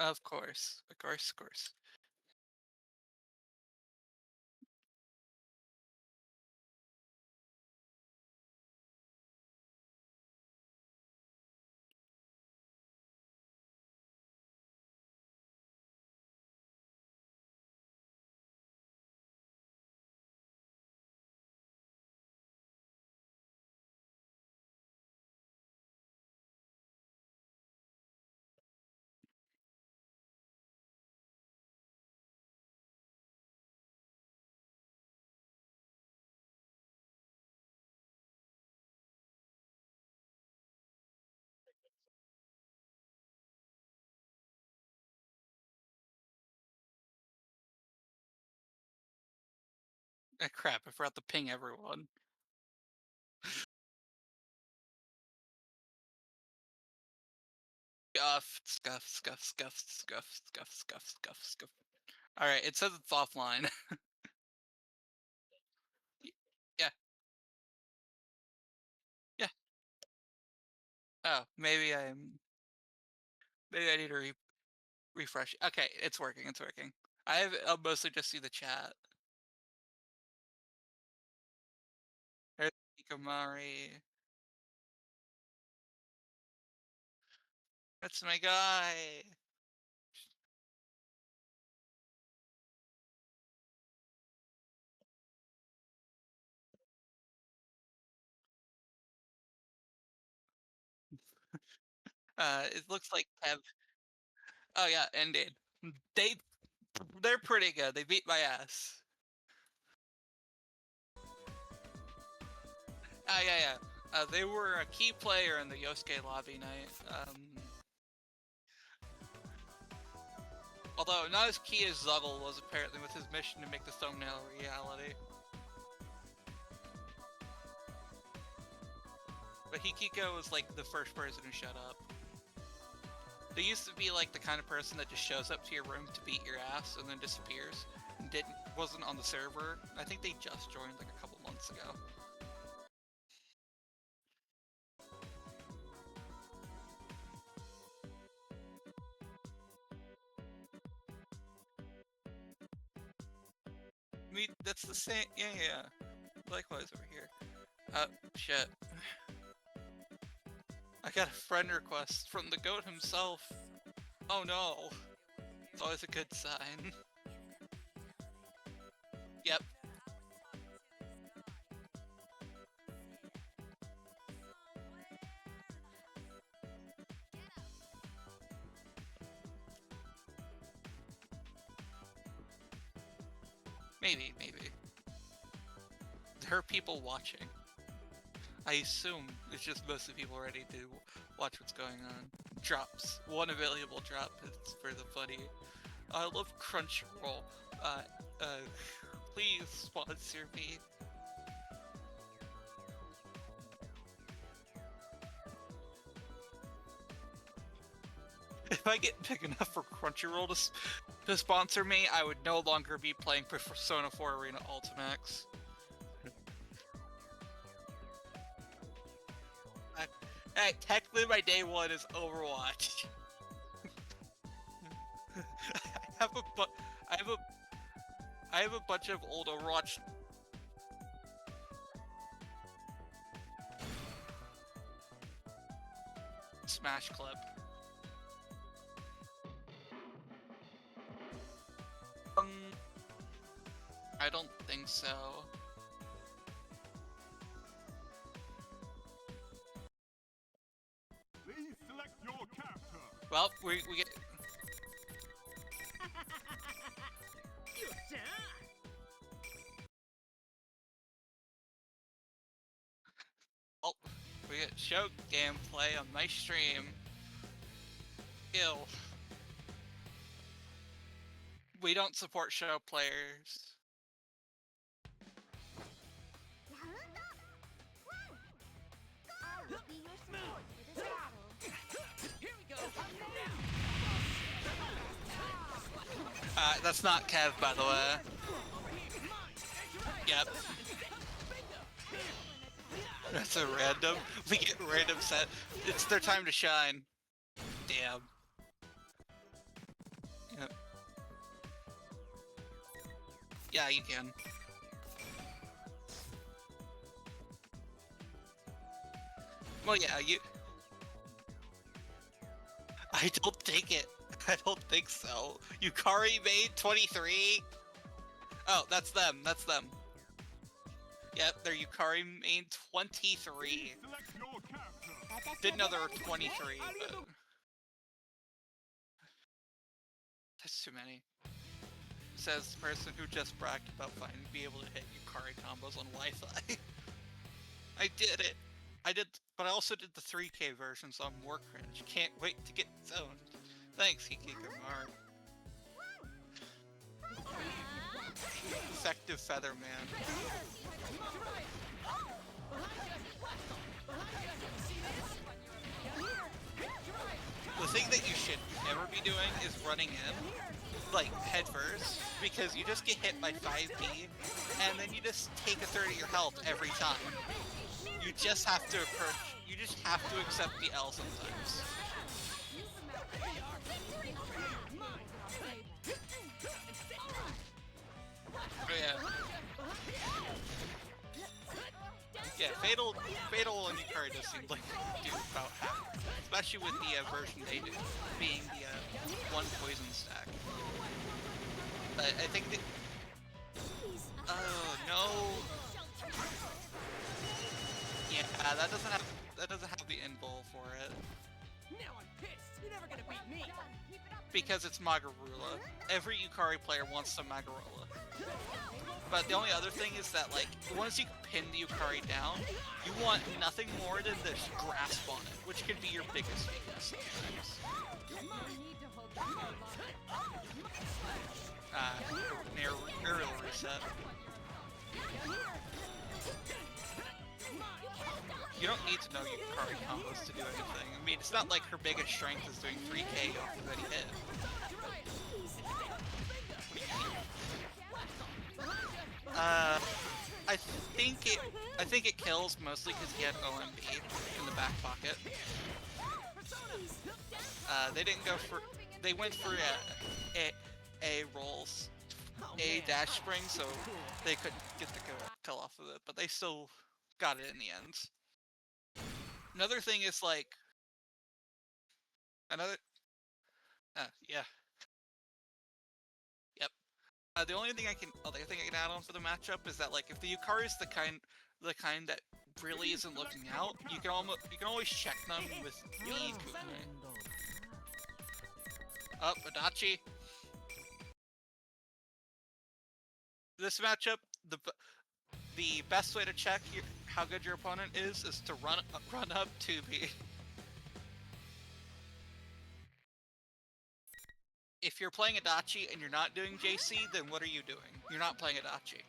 Of course. Of course, of course. Crap, I forgot to ping everyone. Scuff. Alright, it says it's offline. Y yeah, yeah. Oh, maybe I need to refresh. Okay, it's working, it's working. I'll mostly just see the chat. There's Hikomari. That's my guy. It looks like Kev. Oh yeah, indeed. They they're pretty good. They beat my ass. Yeah. They were a key player in the Yosuke lobby night. Although not as key as Zuggle was apparently with his mission to make the thumbnail a reality. But Hikiko was like the first person who shut up. They used to be like the kind of person that just shows up to your room to beat your ass and then disappears and wasn't on the server. I think they just joined like a couple months ago. I mean, that's the same. Yeah. Likewise over here. Shit. I got a friend request from the goat himself. Oh no. It's always a good sign. Yep. Maybe. There are people watching. I assume it's just mostly people ready to watch what's going on. Drops. One available drop is for the funny. I love Crunchyroll. Please sponsor me. If I get big enough for Crunchyroll to sponsor me, I would no longer be playing Persona 4 Arena Ultimax. Hey, technically my day one is Overwatch. I have a bunch of old Overwatch. Smash clip. I don't think so. Please select your character. Well, we get. Oh, we get show gameplay on my stream. Ew. We don't support show players. That's not Kev, by the way. Yep. That's a random. We get random set. It's their time to shine. Damn. Yeah, you can. Well, yeah, you... I don't think it. I don't think so. Yukari made 23? Oh, that's them. That's them. Yep, they're Yukari main 23. Select your captor. Didn't know there were 23, but... That's too many. Says the person who just bragged about being able to hit Yukari combos on Wi-Fi. I did it! I did, but I also did the 3K version, so I'm more cringe. Can't wait to get zoned. Thanks, Hikikomori. Effective Feather Man. The thing that you should never be doing is running in, like, head first, because you just get hit by 5B, and then you just take a third of your health every time. You just have to approach, you just have to accept the L sometimes. Oh yeah. Yeah, Fatal and Yukari does seem like they do about half, especially with the version they do, being the one poison stack. But I think that... Oh no! Yeah, that doesn't have the invul for it. Now I'm pissed. You're never gonna beat me. Because it's Magarula. Every Yukari player wants some Magarula. But the only other thing is that, like, once you pin the Yukari down, you want nothing more than this grasp on it, which can be your biggest weakness sometimes. Aerial reset. You don't need to know Yukari combos to do anything. I mean, it's not like her biggest strength is doing 3K off of any hit. I think it kills mostly because he had OMB in the back pocket. They didn't go for... They went for A rolls. A dash spring, so they couldn't get the kill off of it, but they still got it in the end. Another thing is, like... Yeah. Yep. The only thing other thing I can add on for the matchup is that, like, if the Yukari is the kind that really isn't looking out, you can always check them with the Kume. Oh, Adachi. This matchup, the best way to check how good your opponent is to run up 2B. If you're playing Adachi and you're not doing JC, then what are you doing? You're not playing Adachi.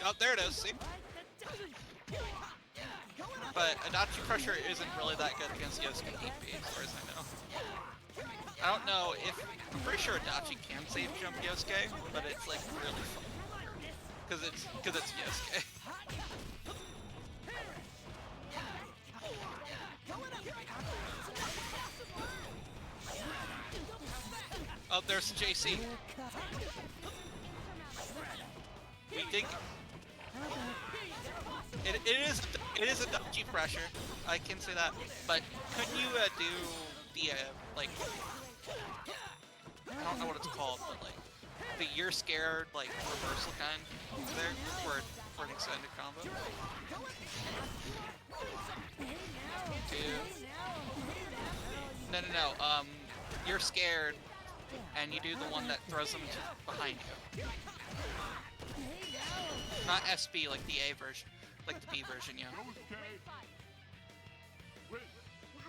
Oh, there it is, see? But Adachi Crusher isn't really that good against Yosuke DP, as far as I know. I don't know if... I'm pretty sure Adachi can save jump Yosuke, but it's, like, really fun. Because it's Yosuke. Oh, there's JC. We think it is a Adachi pressure. I can say that. But couldn't you do the like, I don't know what it's called, but like the you're scared like reversal kind there for an extended combo? No. You're scared, and you do the one that throws them behind you. Not SB like the A version, like the B version, yeah.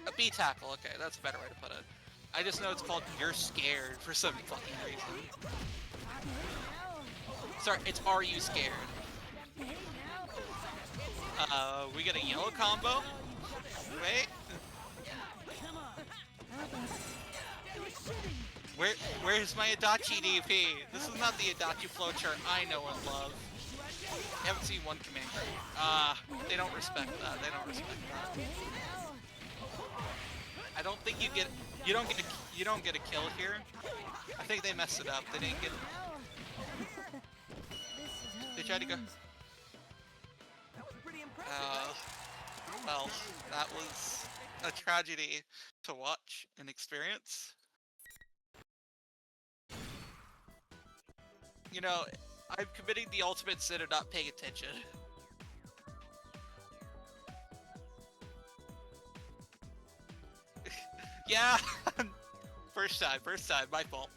A B tackle, okay, that's a better way to put it. I just know it's called You're Scared for some fucking reason. Sorry, it's Are You Scared? We get a yellow combo? Wait. Where's my Adachi DP? This is not the Adachi flowchart I know and love. I haven't seen one command group. They don't respect that. They don't respect that. I don't think you get you don't get a kill here. I think they messed it up. They didn't get. They tried to go. That was pretty impressive, right? Well, that was a tragedy to watch and experience. You know, I'm committing the ultimate sin of not paying attention. Yeah! First time, my fault.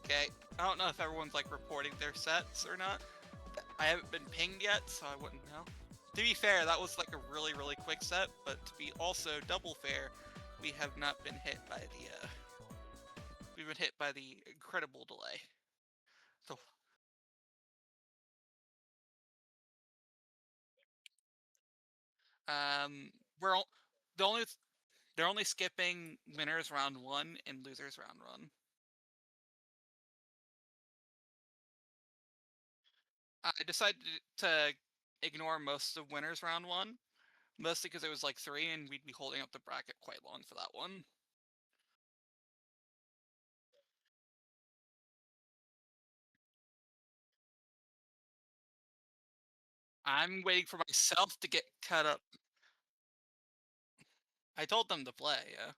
Okay. I don't know if everyone's like reporting their sets or not. I haven't been pinged yet, so I wouldn't know. To be fair, that was like a really quick set, but to be also double fair, we have not been hit by the, we've been hit by the incredible delay. So, we're the only they're only skipping winners round 1 and losers round 1. I decided to ignore most of winners round 1, mostly because it was like 3 and we'd be holding up the bracket quite long for that one. I'm waiting for myself to get cut up. I told them to play, yeah.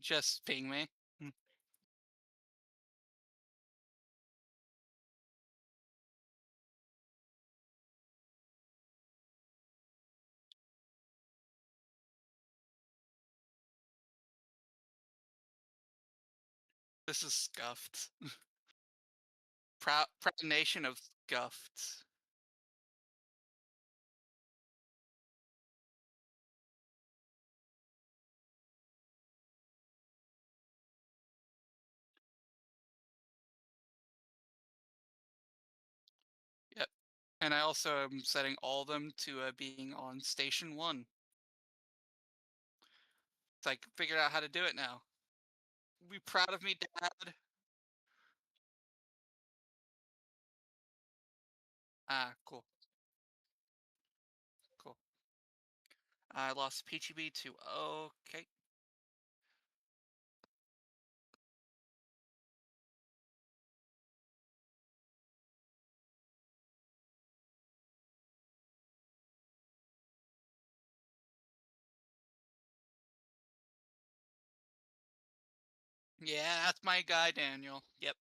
Just ping me. This is scuffed. Proud nation of scuffed. Yep. And I also am setting all of them to being on station 1. It's like, figured out how to do it now. Be proud of me, Dad. Ah, cool. Cool. I lost PGB to okay. Yeah, that's my guy, Daniel. Yep.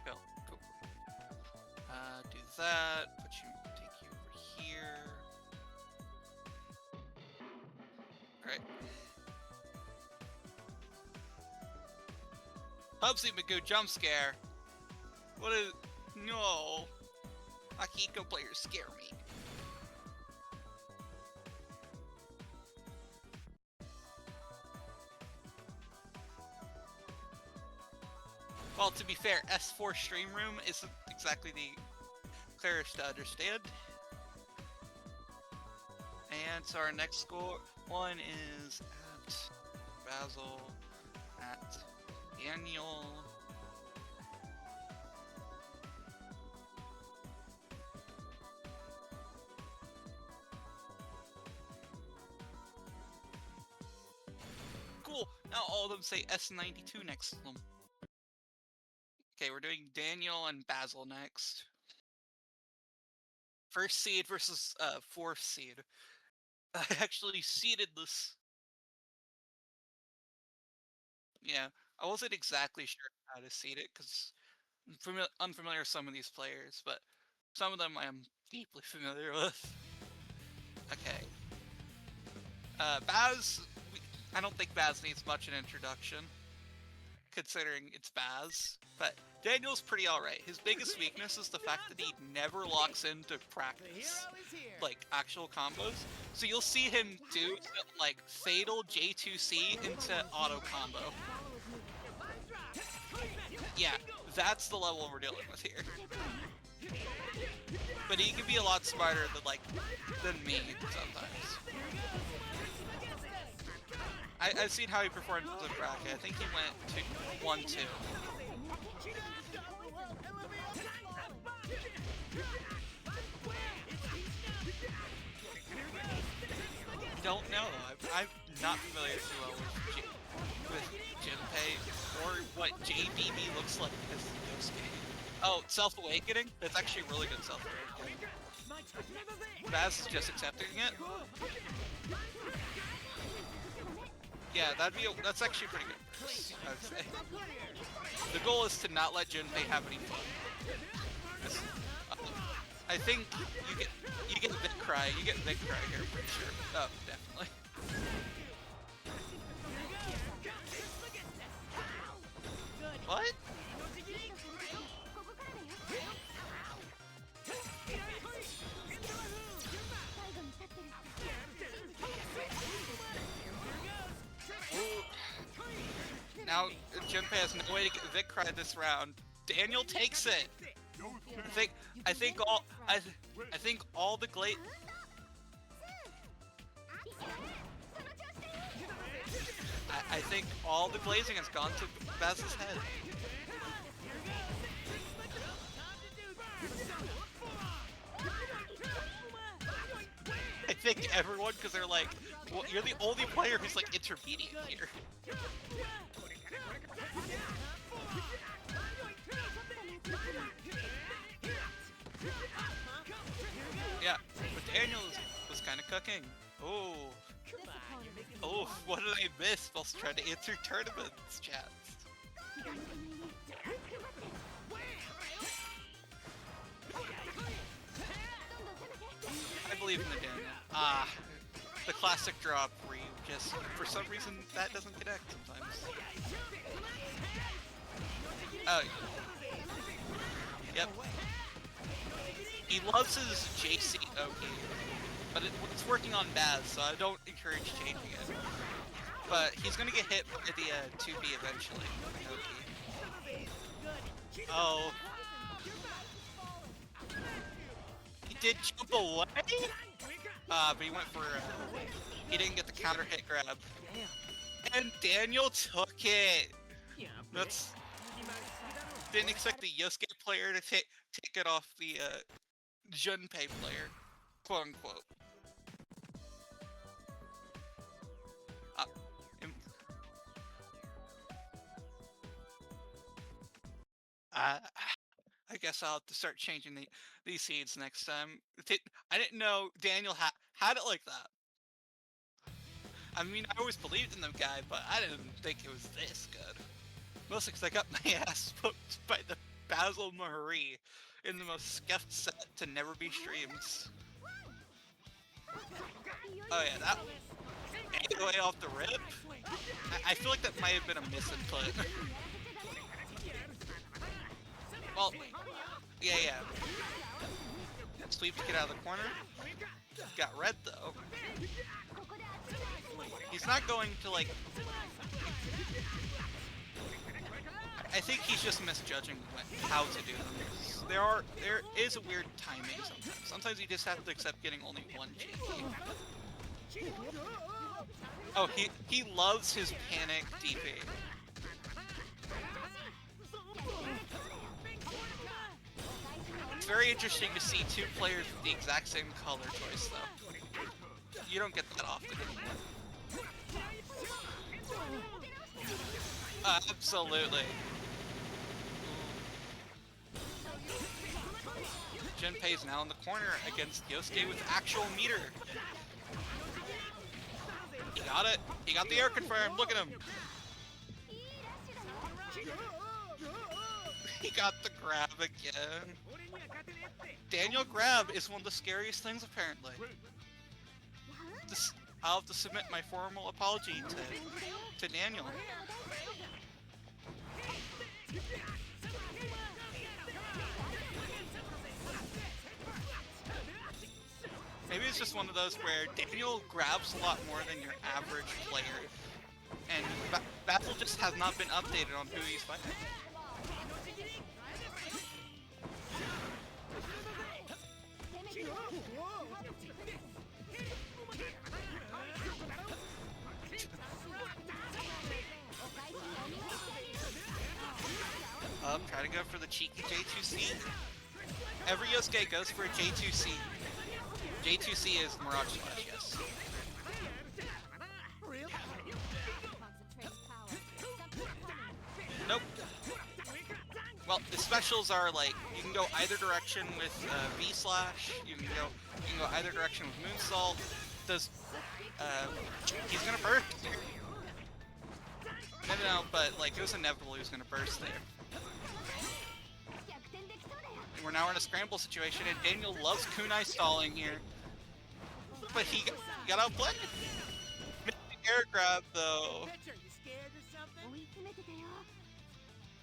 Go. Cool. Do that. Take you over here. Alright. Hubsy Magoo jump scare. What is... No. Akiko players scare me. Well, to be fair, S4 Stream Room isn't exactly the clearest to understand. And so our next score one is at Basil, at Daniel. Cool, now all of them say S92 next to them. Okay, we're doing Daniel and Basil next. First seed versus fourth seed. I actually seeded this. Yeah, I wasn't exactly sure how to seed it because I'm unfamiliar with some of these players, but some of them I am deeply familiar with. Okay. Baz, I don't think Baz needs much an introduction. considering it's Baz. But Daniel's pretty alright. His biggest weakness is the fact that he never locks into practice, like, actual combos. So you'll see him do, like, fatal J2C into auto combo. Yeah, that's the level we're dealing with here. But he can be a lot smarter than me sometimes. I've seen how he performed in the bracket. I think he went to 1-2. Don't know. I'm not familiar too well with Jinpei or what JBB looks like as Yosuke. Oh, Self-Awakening? That's actually really good Self-Awakening. Baz is just accepting it. Yeah, that's actually pretty good, I would say. The goal is to not let Junpei have any fun. I think you get Vic Cry. You get Vic Cry here, pretty sure. Oh, definitely. What? Now, Junpei has no way to get Vic Cry this round. Daniel takes it. I think all the I think all the glazing has gone to Baz's head. I think everyone, because they're like, well, you're the only player who's like intermediate here. Yeah, but Daniel was kind of cooking. Oh, what did I miss whilst trying to answer tournaments, chat? I believe in the Daniel. The classic drop where you just, for some reason, that doesn't connect sometimes. Oh. Yep. He loves his JC Oki, but it's working on Baz, so I don't encourage changing it. But he's gonna get hit by the 2B eventually. Oki. Oh. He did jump away? But he went for, he didn't get the counter hit grab. And Daniel took it! Didn't expect the Yosuke player to take it off the, Junpei player, quote unquote. I guess I'll have to start changing these seeds next time. I didn't know Daniel had it like that. I mean, I always believed in the guy, but I didn't think it was this good. Mostly because I got my ass poked by the Basil Marie in the most scuffed set to never be streams. Oh yeah, that way off the rip? I feel like that might have been a misinput. Well, yeah. Sweep to get out of the corner. Got red though. He's not going to like... I think he's just misjudging how to do them. There is a weird timing sometimes. Sometimes you just have to accept getting only one JP. Oh, he loves his panic DP. It's very interesting to see two players with the exact same color choice, though. You don't get that often anymore. Absolutely. Junpei's now in the corner against Yosuke with actual meter. He got it. He got the air confirmed. Look at him. He got the grab again. Daniel grab is one of the scariest things, apparently. I'll have to submit my formal apology to Daniel. Maybe it's just one of those where Daniel grabs a lot more than your average player, and Basil just has not been updated on who he's fighting. Try to go for the cheeky J2C. Every Yosuke goes for a J2C. J2C is Mirage Slash, yes. Nope. Well, the specials are like, you can go either direction with V Slash, you can go either direction with Moonsault. Does he's gonna burst here. No, but like it was inevitable he was gonna burst there. We're now in a scramble situation, and Daniel loves kunai stalling here. But he got outplayed. Missed the air grab though.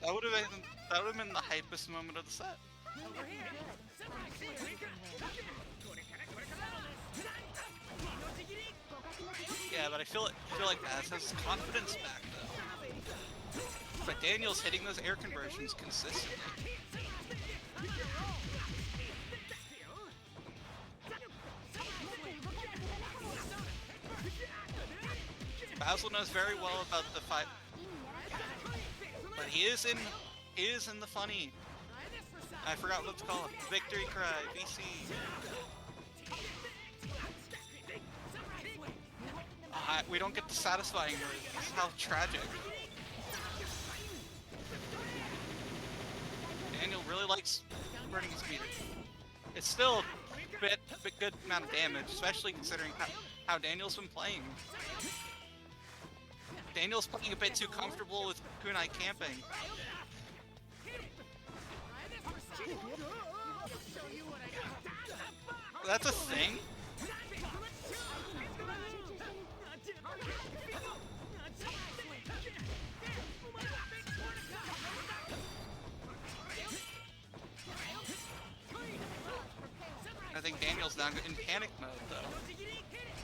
That would have been the hypest moment of the set. Yeah, but I feel like Baz has his confidence back though. But Daniel's hitting those air conversions consistently. Basil knows very well about the fight, but he is in the funny. I forgot what to call it. Victory cry, VC. We don't get the satisfying move. This is how tragic. Daniel really likes burning his meter. It's still a bit good amount of damage, especially considering how Daniel's been playing. Daniel's playing a bit too comfortable with kunai camping. That's a thing? I think Daniel's now in panic mode though.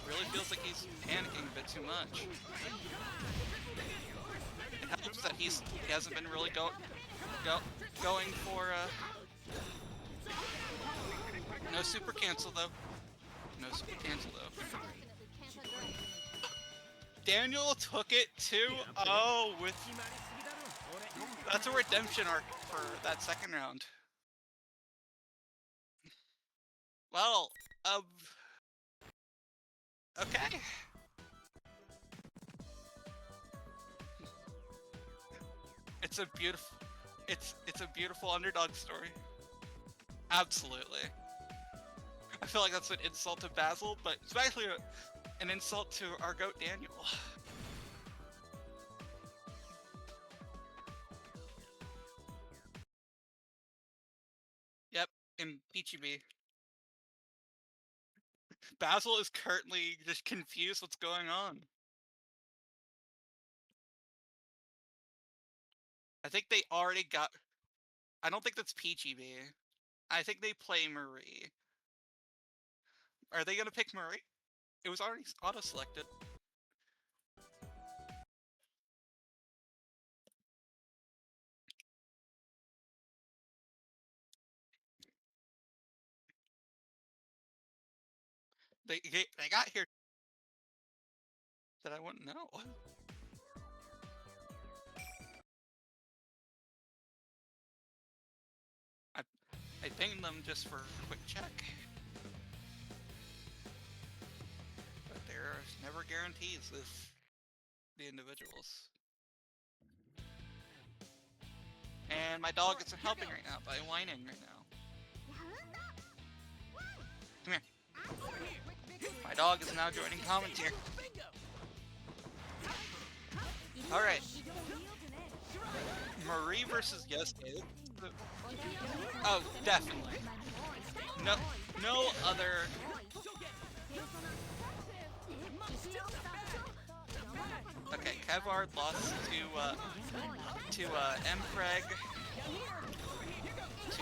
Really feels like he's panicking a bit too much. It helps that he hasn't been really going for no super cancel though. No super cancel though. Daniel took it 2-0 with. That's a redemption arc for that second round. Well, okay. It's a beautiful underdog story. Absolutely. I feel like that's an insult to Basil, but it's actually an insult to our goat Daniel. Yep, in PGB. Basil is currently just confused what's going on. I think they already got... I don't think that's PGB. I think they play Marie. Are they gonna pick Marie? It was already auto-selected. They got here that I wouldn't know. I pinged them just for a quick check. But there's never guarantees with the individuals. And my dog isn't helping right now by whining right now. Come here. My dog is now joining commentary. Alright. Marie versus Yosuke. Oh, definitely. No other... Okay, Evard lost to Mpreg, 2-0.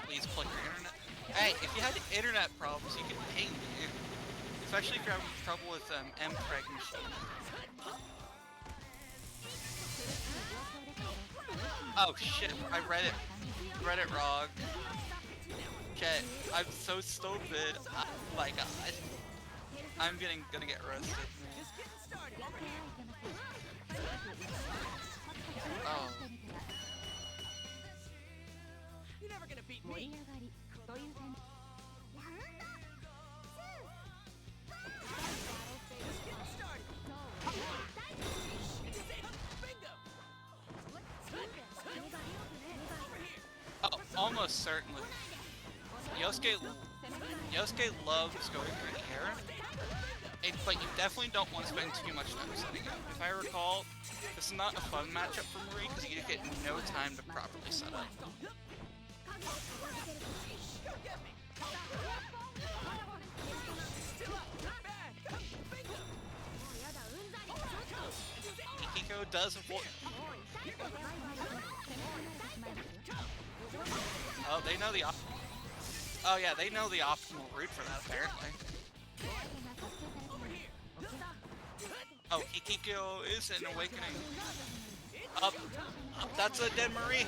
Please plug your internet. Hey, if you had internet problems, you can ping me. Especially if you're having trouble with Mpreg machine. Oh shit, I read it wrong. Okay, I'm so stupid. Oh my god. I'm gonna get roasted. Oh. You're never gonna beat me. Just getting started. Oh, almost certainly. Yosuke loves going through the air, but you definitely don't want to spend too much time setting up. If I recall, this is not a fun matchup for Marie because you get no time to properly set up. Ikiko does avoid. Oh, they know the oh yeah, they know the optimal route for that apparently. Oh, Ikiko is an awakening. Up. That's a dead Marie.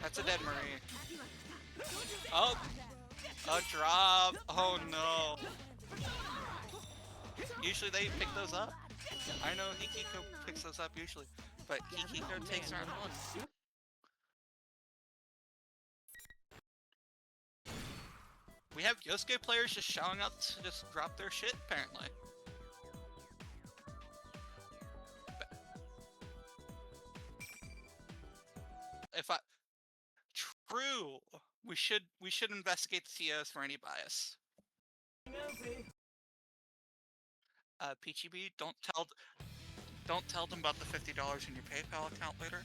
That's a dead Marie. Oh, a drop. Oh no. Usually they pick those up. I know Ikiko picks those up usually, but Ikiko takes round 1. We have Yosuke players just showing up to just drop their shit, apparently. True! We should investigate the TOs for any bias. PGB, don't tell them about the $50 in your PayPal account later.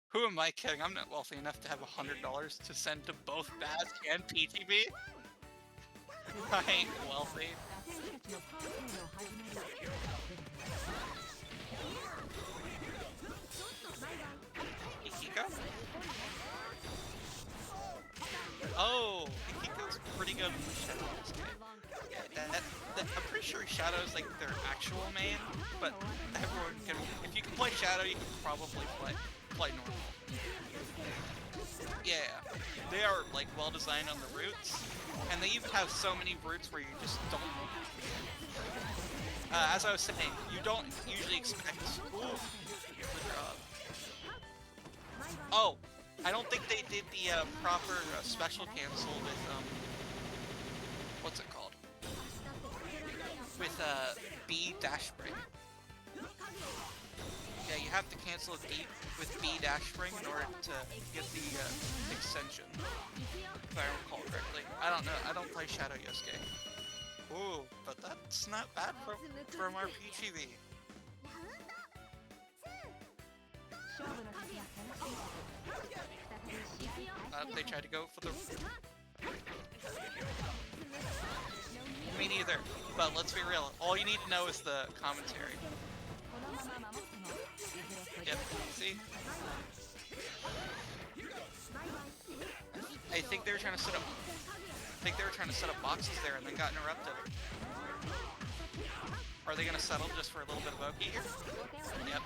Who am I kidding? I'm not wealthy enough to have $100 to send to both Baz and PTB. I ain't wealthy. Ikiko? Oh, Ikiko's pretty good with Shadows. I'm pretty sure Shadow's like their actual main, but everyone can. If you can play Shadow, you can probably play normal. Yeah, they are like well designed on the routes, and they even have so many routes where you just don't. As I was saying, you don't usually expect. Ooh, oh, I don't think they did the proper special cancel with what's it called? With B dash spring. Yeah, you have to cancel B with B dash spring in order to get the extension. If I recall correctly. I don't know. I don't play Shadow Yosuke. Ooh, but that's not bad from our PGV. They tried to go for the... Me neither, but let's be real. All you need to know is the commentary. Yep, see? I think they were trying to set up... boxes there and then got interrupted. Are they gonna settle just for a little bit of Oki here? Yep.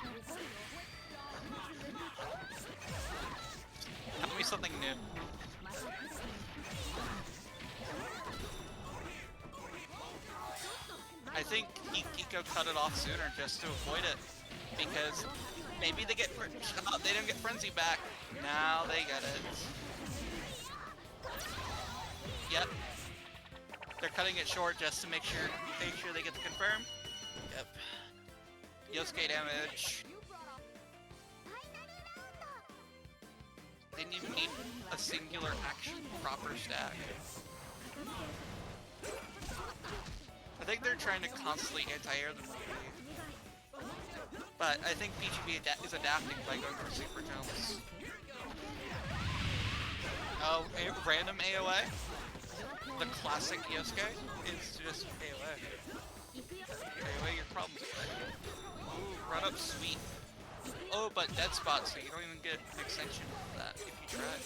Tell me something new. I think Ikiko cut it off sooner just to avoid it, because maybe they get they didn't get Frenzy back. Now they get it. Yep. They're cutting it short just to make sure they get the confirm. Yep. Yosuke damage. Didn't even need a singular action proper stack. I think they're trying to constantly anti-air the movie. But I think PGB is adapting by going for super jumps. Oh, random AOA? The classic Yosuke is just AOA. AOA your problems. Ooh, run up sweet. Oh, but dead spot, so you don't even get an extension of that if you try.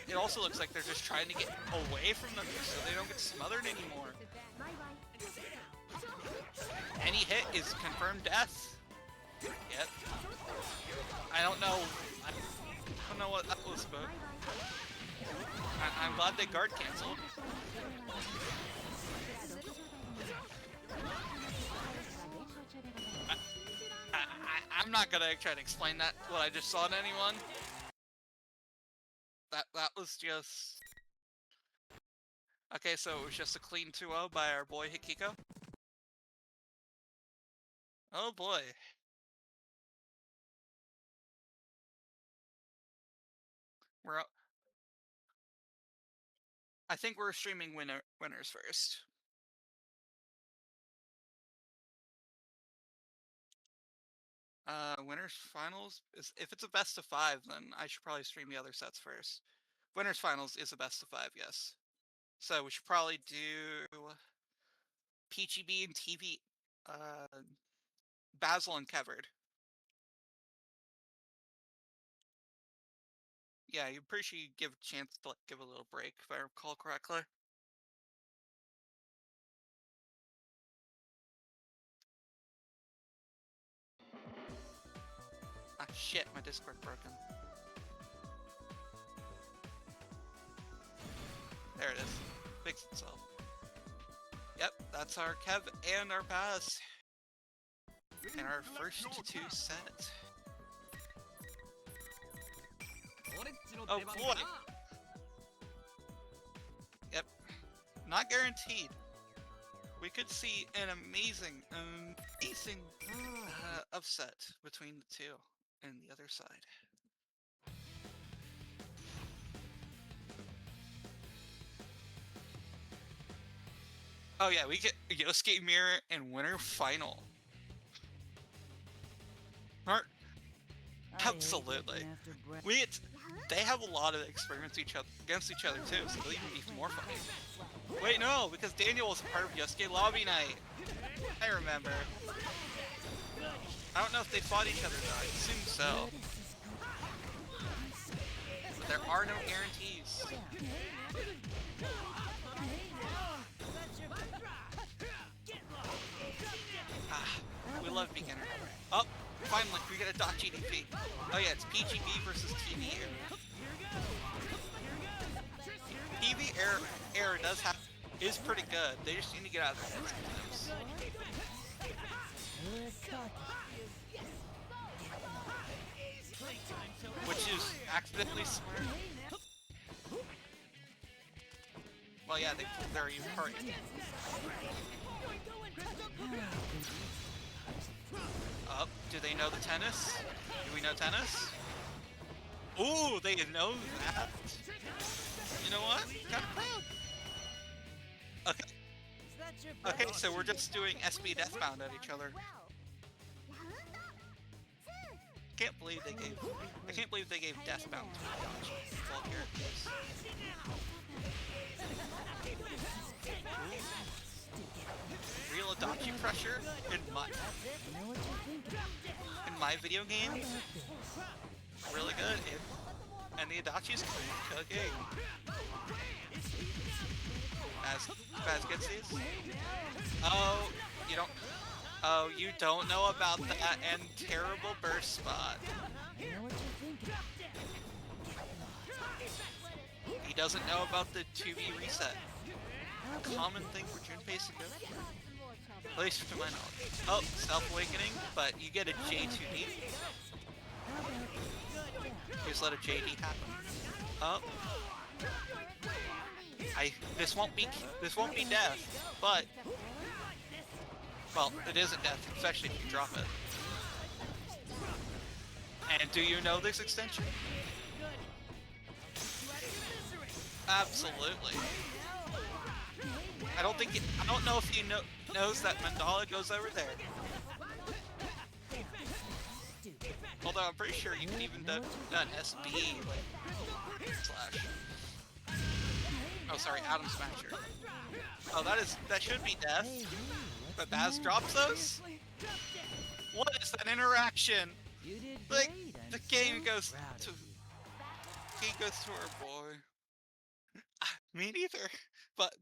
It also looks like they're just trying to get away from them so they don't get smothered anymore. Any hit is confirmed death. Yep. I don't know what that was about. I'm glad they guard canceled. I'm not gonna try to explain what I just saw to anyone. That was just... Okay, so it was just a clean 2-0 by our boy Hikiko. Oh boy. I think we're streaming winners first. Winners finals if it's a best of 5, then I should probably stream the other sets first. Winners finals is a best of 5, yes. So we should probably do PGB and TV, Basil and Kevard. Yeah, you pretty sure you give a chance to give a little break, if I recall correctly. Ah, shit, my Discord broken. There it is. Fixed itself. Yep, that's our Kev and our Pass. And our first 2 sets. Oh boy! Yep. Not guaranteed. We could see an amazing upset between the two and the other side. Oh yeah, we get Yosuke Mirror and winner final. Absolutely. They have a lot of experience against each other too, so they'll even be more fun. Wait, no, because Daniel was part of Yosuke Lobby Night. I remember. I don't know if they fought each other though, I assume so. But there are no guarantees. We love beginner. Oh, finally, we get a Dachi DP. Oh yeah, it's PGB versus TV Error. TV Error is pretty good. They just need to get out of their heads sometimes. Which is accidentally smart. Well, yeah, they're even party. Oh, do they know the tennis? Do we know tennis? Ooh, they know that. You know what? Kind of proud. Okay. Okay, so we're just doing SB Deathbound at each other. I can't believe they gave Deathbound to Adachi. Well, characters. Real Adachi pressure in my video game. Really good. And the Adachi's cooking. As gets these. Oh, you don't know about that and terrible burst spot. He doesn't know about the 2v reset. Common thing for Junpei to do. At least to my knowledge. Oh, self-awakening, but you get a J2D. Just let a JD happen. Oh. This won't be death, but well, it isn't death, especially if you drop it. And do you know this extension? Absolutely. I don't know if you know. knows that Mandala goes over there. Although I'm pretty sure you can even do an SB, like, slash. Oh, sorry, Atom Smasher. Oh, that should be death. But Baz drops those? What is that interaction? You did Like, great. the I'm game so goes proud to... of you. He goes to our boy. Me neither. But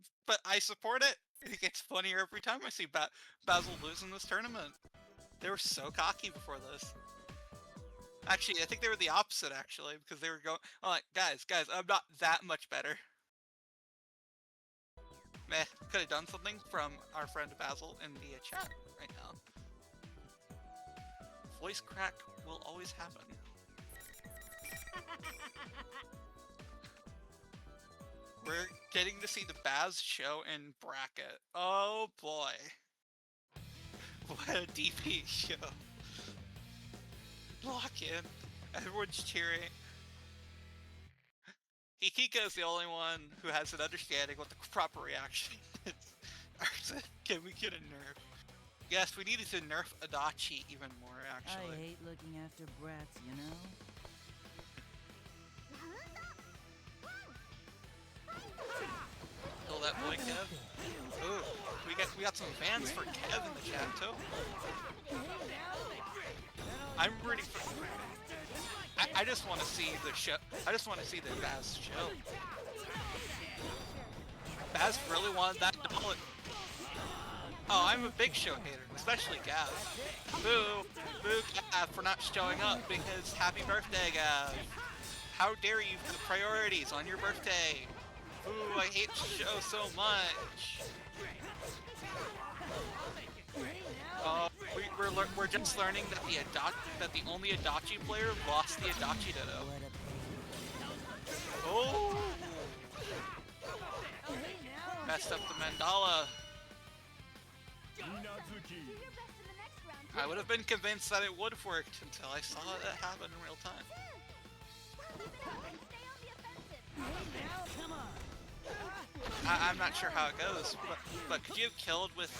I support it. It gets funnier every time I see Basil lose in this tournament. They were so cocky before this. Actually, I think they were the opposite, actually, because they were going... Oh, like, guys, I'm not that much better. Meh, could have done something from our friend Basil in the chat right now. Voice crack will always happen. We're getting to see the Baz show in bracket. Oh boy. What a DP show. Lock in. Everyone's cheering. Hikiko's the only one who has an understanding what the proper reaction is. Can we get a nerf? Yes, we needed to nerf Adachi even more, actually. I hate looking after brats, you know? Kill that boy, Kev. Ooh, we got some fans for Kev in the chat too. I'm ready for. I just want to see the show. I just want to see the Baz show. Baz really wanted that dollar. Oh, I'm a big show hater, especially Gav. Boo! Boo Gav for not showing up because happy birthday, Gav! How dare you put priorities on your birthday? Ooh, I hate the show so much! Oh, we're just learning that the only Adachi player lost the Adachi Ditto. Oh! Messed up the Mandala. I would have been convinced that it would have worked until I saw it happen in real time. I'm not sure how it goes, but could you have killed with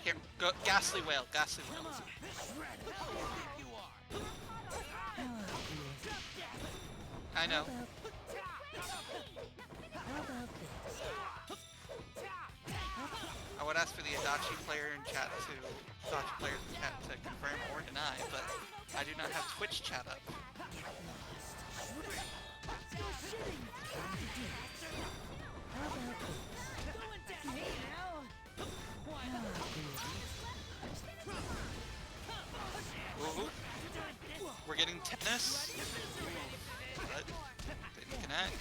here, go, Ghastly Whale. I know. I would ask for the Adachi player in chat to confirm or deny, but I do not have Twitch chat up. Ooh. We're getting tennis, but didn't connect.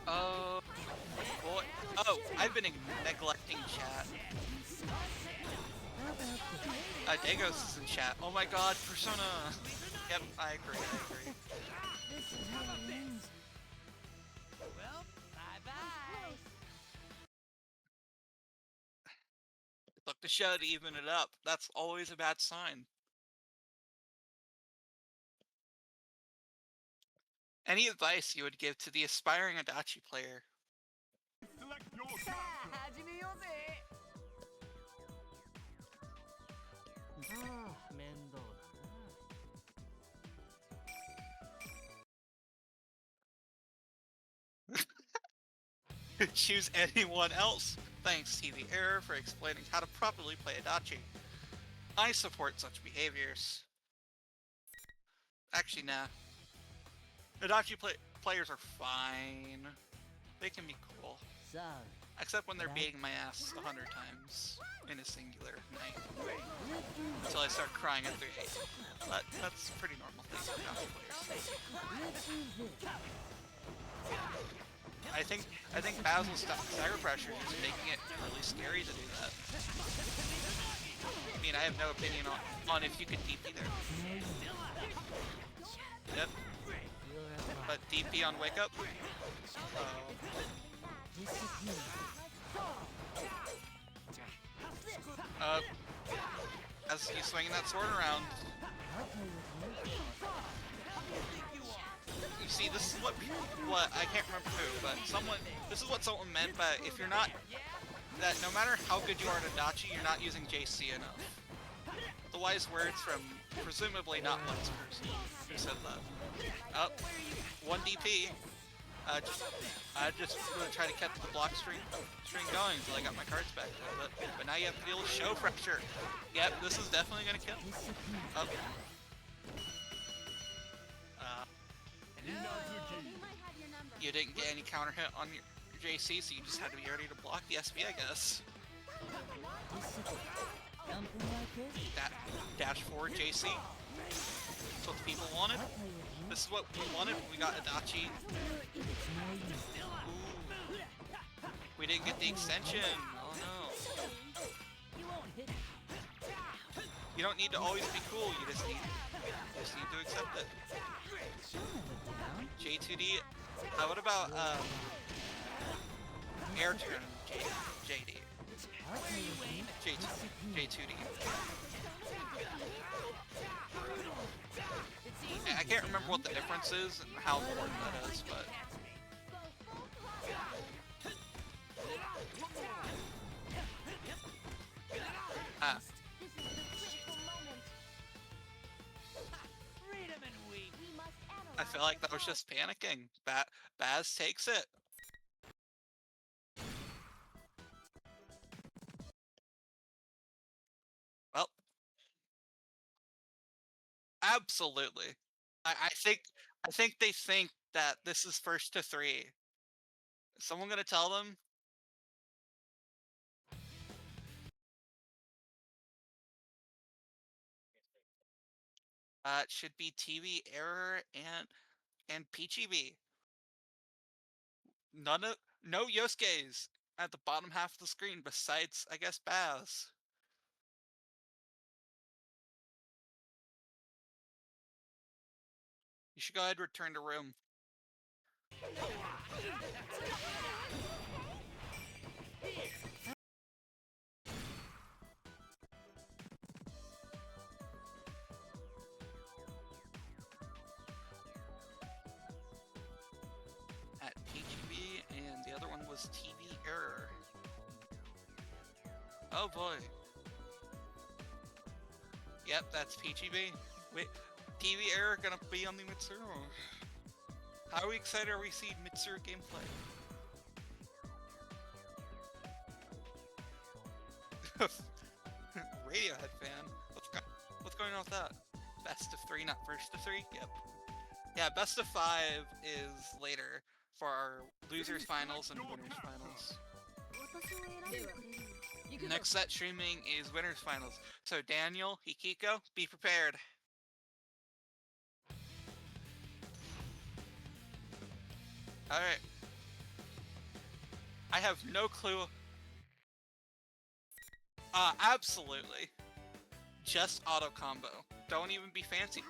Oh, boy. Oh, I've been neglecting chat. Dagos is in chat. Oh my god, Persona! Yep, I agree. Well, bye-bye. Look to show to even it up. That's always a bad sign. Any advice you would give to the aspiring Adachi player? Select your character. Choose anyone else. Thanks, TV Error, for explaining how to properly play Adachi. I support such behaviors. Actually, nah. Adachi players are fine. They can be cool. Except when they're beating my ass 100 times in a singular night. Until I start crying at 3-8. But that's a pretty normal thing for Adachi players. I think Basil's stagger pressure is making it really scary to do that. I mean, I have no opinion on if you could DP there. Yep. But DP on wake up? As he's swinging that sword around. You see, this is what I can't remember who, but this is what someone meant by if you're not, that no matter how good you are at Adachi, you're not using JC enough. The wise words from presumably not one person who said that. Oh, 1 DP. Just gonna try to keep the block string going until I got my cards back. But now you have to deal with show pressure. Yep, this is definitely gonna kill. Oh. You didn't get any counter hit on your JC, so you just had to be ready to block the SB, I guess. Dash forward JC. That's what the people wanted. This is what we wanted when we got Adachi. Ooh. We didn't get the extension. Oh no. You don't need to always be cool, you just need to accept it. J2D. What about air turn JD? J2D. I can't remember what the difference is and how important that is, but I feel like that was just panicking. Baz takes it. Well, absolutely. I think they think that this is first to 3. Is someone gonna tell them? It should be TV error and PGB. No Yosuke's at the bottom half of the screen besides, I guess, Baz. You should go ahead and return to room. At PGB, and the other one was TV error. Oh boy. Yep, that's PGB. Wait, TV error gonna be on the Mitsuru. How excited are we seeing Mitsuru gameplay? Radiohead fan. What's going on with that? Best of 3, not first of 3? Yep. Yeah, best of 5 is later for our losers finals and winners finals. Next set streaming is winners finals. So Daniel, Hikiko, be prepared. Alright. I have no clue. Absolutely. Just auto combo. Don't even be fancy.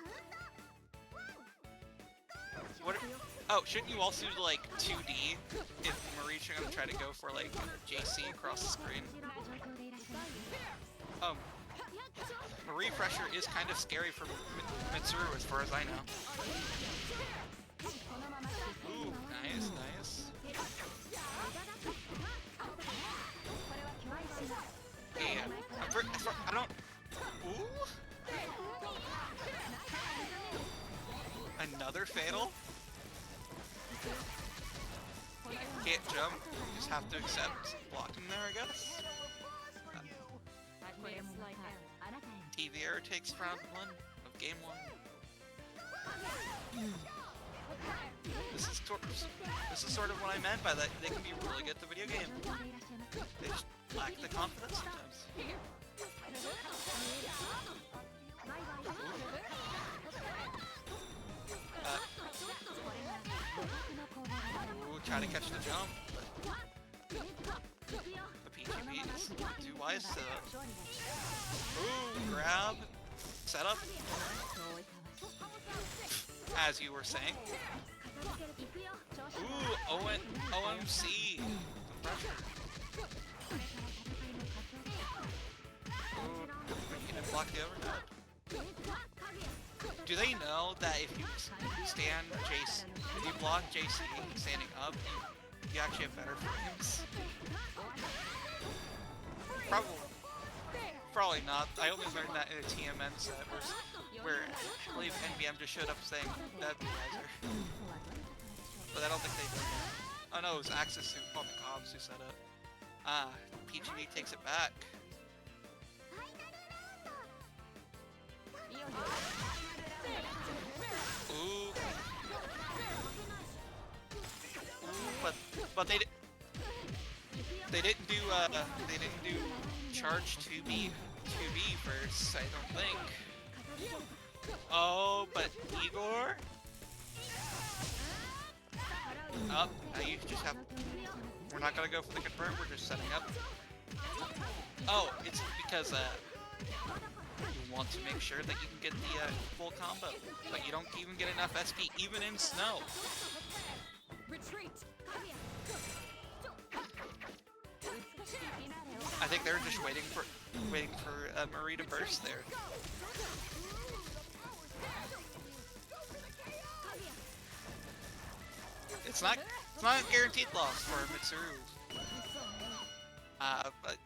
Oh, shouldn't you also do like 2D if Marie's gonna try to go for like JC across the screen? Marie pressure is kind of scary for Mitsuru as far as I know. Ooh, nice, nice. Yeah, I don't... Ooh? Another fatal? Can't jump, you just have to accept blocking there, I guess. TV error takes round 1 of game 1. This is sort of what I meant by that. They can be really good at the video game. They just lack the confidence sometimes. Ooh, try to catch the jump. The PGB is too wise to... Ooh, grab. Setup. As you were saying. Ooh, OMC. Ooh, we can block the overhead. Do they know that if you stand JC, if you block JC standing up, you actually have better frames. Probably not. I only learned that in a TMN set where I believe NBM just showed up saying that'd be wiser. But I don't think they did that. Oh no, it was Axis on the comms who said it. Ah, PGB takes it back. Ooh. But they didn't do charge 2B first, I don't think. Oh, but Igor? Oh, now you just have... We're not gonna go for the confirm, we're just setting up. Oh, it's because, you want to make sure that you can get the, full combo. But you don't even get enough SP, even in snow. Retreat. I think they're just waiting for Marie to burst there. It's not a guaranteed loss for Mitsuru. But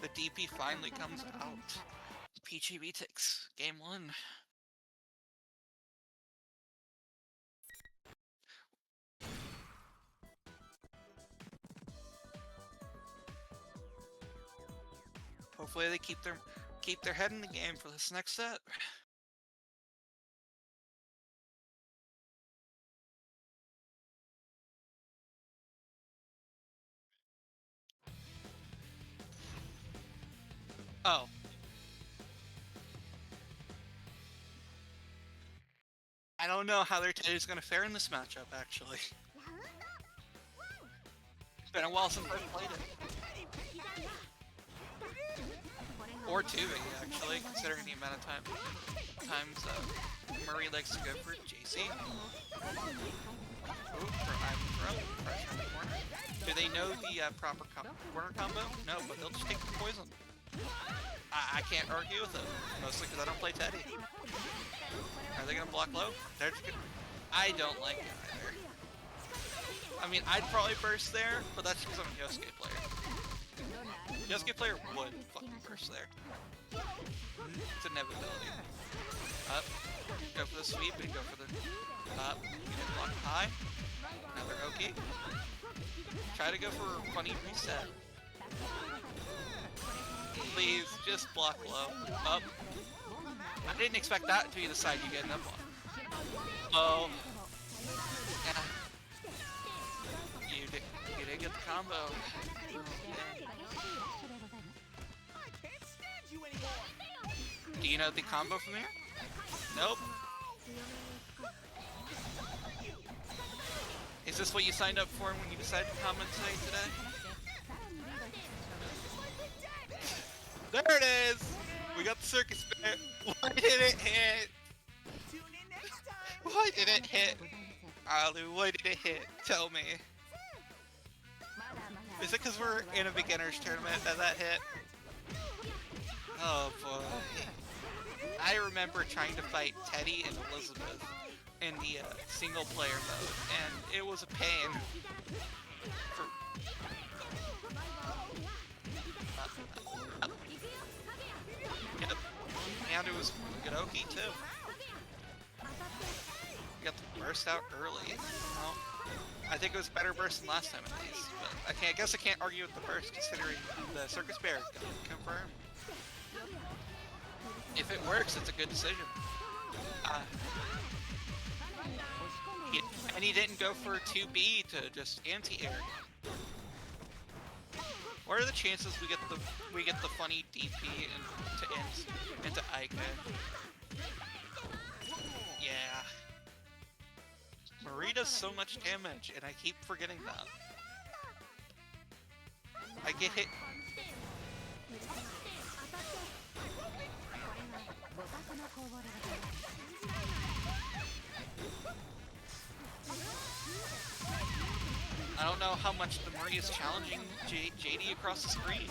the DP finally comes out. PGB takes game 1. Hopefully they keep their head in the game for this next set. Oh. I don't know how their Teddy's gonna fare in this matchup, actually. It's been a while since I've played it. Or 2, actually, considering the amount of times Murray likes to go for JC. Ooh, for Ivan throw, fresh on the corner. Do they know the proper corner combo? No, but they'll just take the poison. I can't argue with it, mostly because I don't play Teddy. Are they gonna block low? They're just gonna... I don't like it either. I mean, I'd probably burst there, but that's because I'm a Yosuke player. Yosuke player would fucking burst there. It's inevitability. Up. Go for the sweep and go for the up. Get blocked high. Another Oki. Try to go for a funny reset. Please, just block low. Up. I didn't expect that to be the side you get up on. Oh. Yeah. You didn't get the combo. Do you know the combo from here? Nope. Is this what you signed up for when you decided to commentate today? There it is! We got the circus bear. Why did it hit? Why did it hit? Alu, why did it hit? Tell me. Is it because we're in a beginner's tournament that hit? Oh boy. I remember trying to fight Teddy and Elizabeth in the single player mode, and it was a pain. Yep. And it was Gadoki too. You got the burst out early. Well, I think it was better burst than last time at least, but I guess I can't argue with the burst considering the Circus Bear got confirmed. If it works, it's a good decision. And he didn't go for 2B to just anti-air. What are the chances we get the funny DP into Ike? Yeah. Marie does so much damage, and I keep forgetting that. I get hit. I don't know how much the Marie is challenging JD across the screen.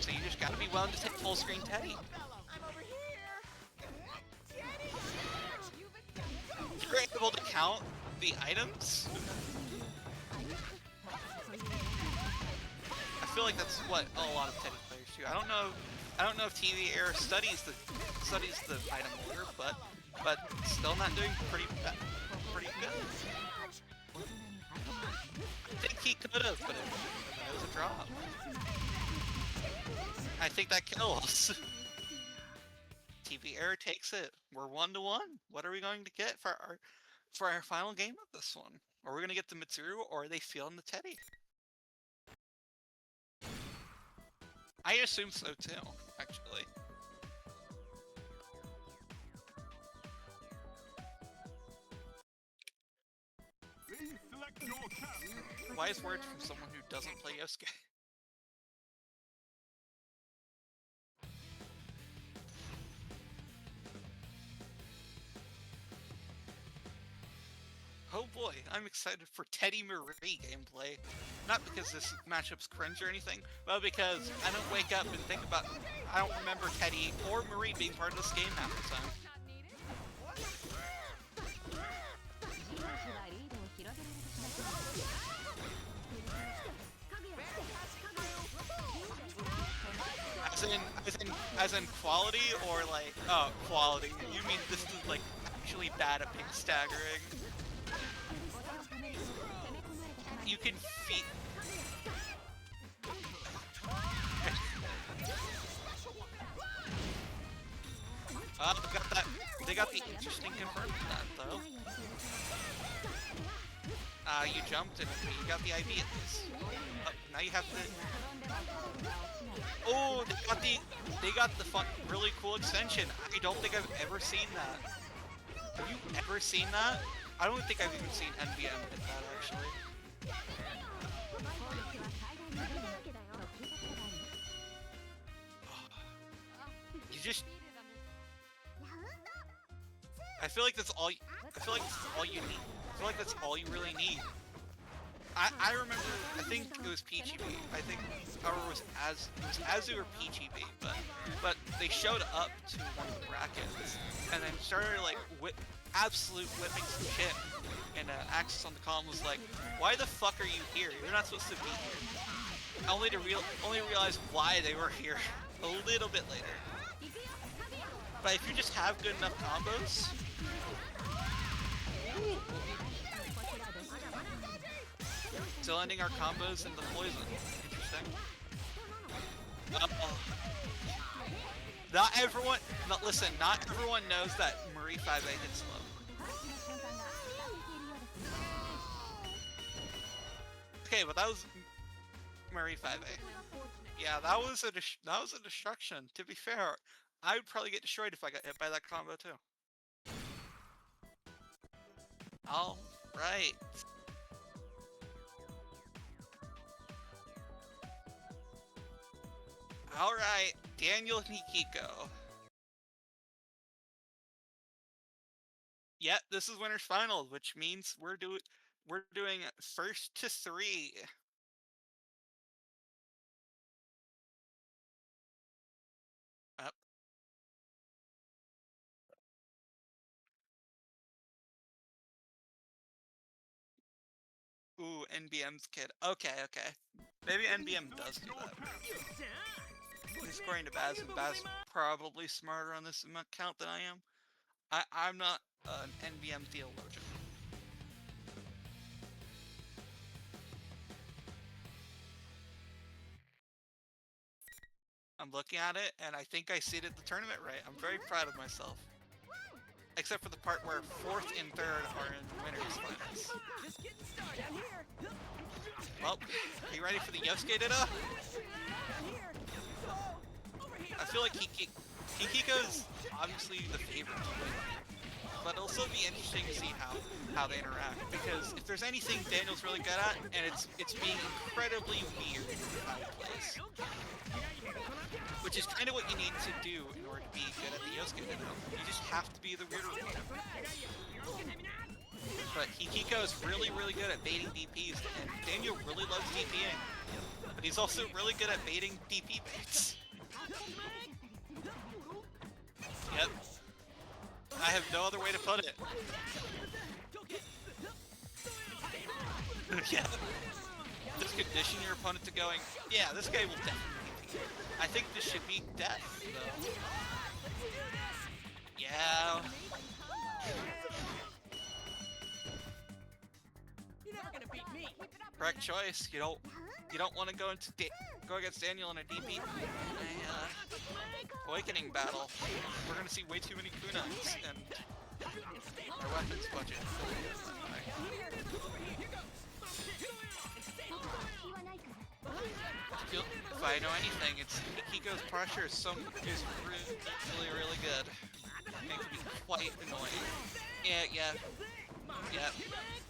So you just gotta be willing to take full screen Teddy. able to count the items? I feel like that's what a lot of Teddy players do. I don't know if TV Air studies the item order, but still not doing pretty good. I think he could have, but it was a drop. I think that kills. TV Air takes it. We're 1-1. What are we going to get for our final game of this one? Are we going to get the Mitsuru, or are they feeling the Teddy? I assume so too, actually. Please select your captain. Wise words from someone who doesn't play Yosuke. Oh boy, I'm excited for Teddy Marie gameplay. Not because this matchup's cringe or anything, but because I don't wake up and think about... I don't remember Teddy or Marie being part of this game half the time. As in quality, or like... Oh, quality. You mean this is like actually bad at ping staggering? You can feed... they got the interesting confirmed that though. You jumped and you got the IV at least. Now you have the... Oh, they got the fun, really cool extension. I don't think I've ever seen that. Have you ever seen that? I don't think I've even seen NBM hit that actually. You just... I feel like that's all you need. I feel like that's all you really need. I remember, I think it was PGB. I think Power was Azu or PGB, but they showed up to one of the brackets and then started like absolute whipping some shit. And Axis on the column was like, "Why the fuck are you here? You're not supposed to be here." Only to realize why they were here a little bit later. But if you just have good enough combos. Still ending our combos in the poison. Interesting. Not everyone knows that Marie 5A hits low. Okay, but that was Marie 5A. Yeah, that was a destruction. To be fair, I would probably get destroyed if I got hit by that combo too. All right. Alright, Daniel Nikiko. Yep, this is winners finals, which means we're doing first to 3. Up. Ooh, NBM's kid. Okay. Maybe NBM does do that. He's scoring to Baz, and Baz probably smarter on this account than I am. I'm not an NBM theologian. I'm looking at it, and I think I seeded the tournament right. I'm very proud of myself. Except for the part where 4th and 3rd are in winners finals. Well, are you ready for the Yosuke Ditto? I feel like Hikiko's obviously the favorite to win, but it'll still be interesting to see how they interact, because if there's anything Daniel's really good at, and it's being incredibly weird how he plays. Which is kind of what you need to do in order to be good at the Yosuke Ditto. You just have to be the weirder one. But Hikiko is really good at baiting DPs, and Daniel really loves DPing. But he's also really good at baiting DP baits. Yep. I have no other way to put it. Yeah. Just condition your opponent to going, yeah, this guy will definitely beat you. I think this should be death, though. Yeah. You're never gonna beat me. Correct choice. You don't want to go against Daniel in a DP awakening battle. We're gonna see way too many kunais and our weapons budget. If I know anything, it's Hikiko's pressure is really good. It can be quite annoying. Yeah.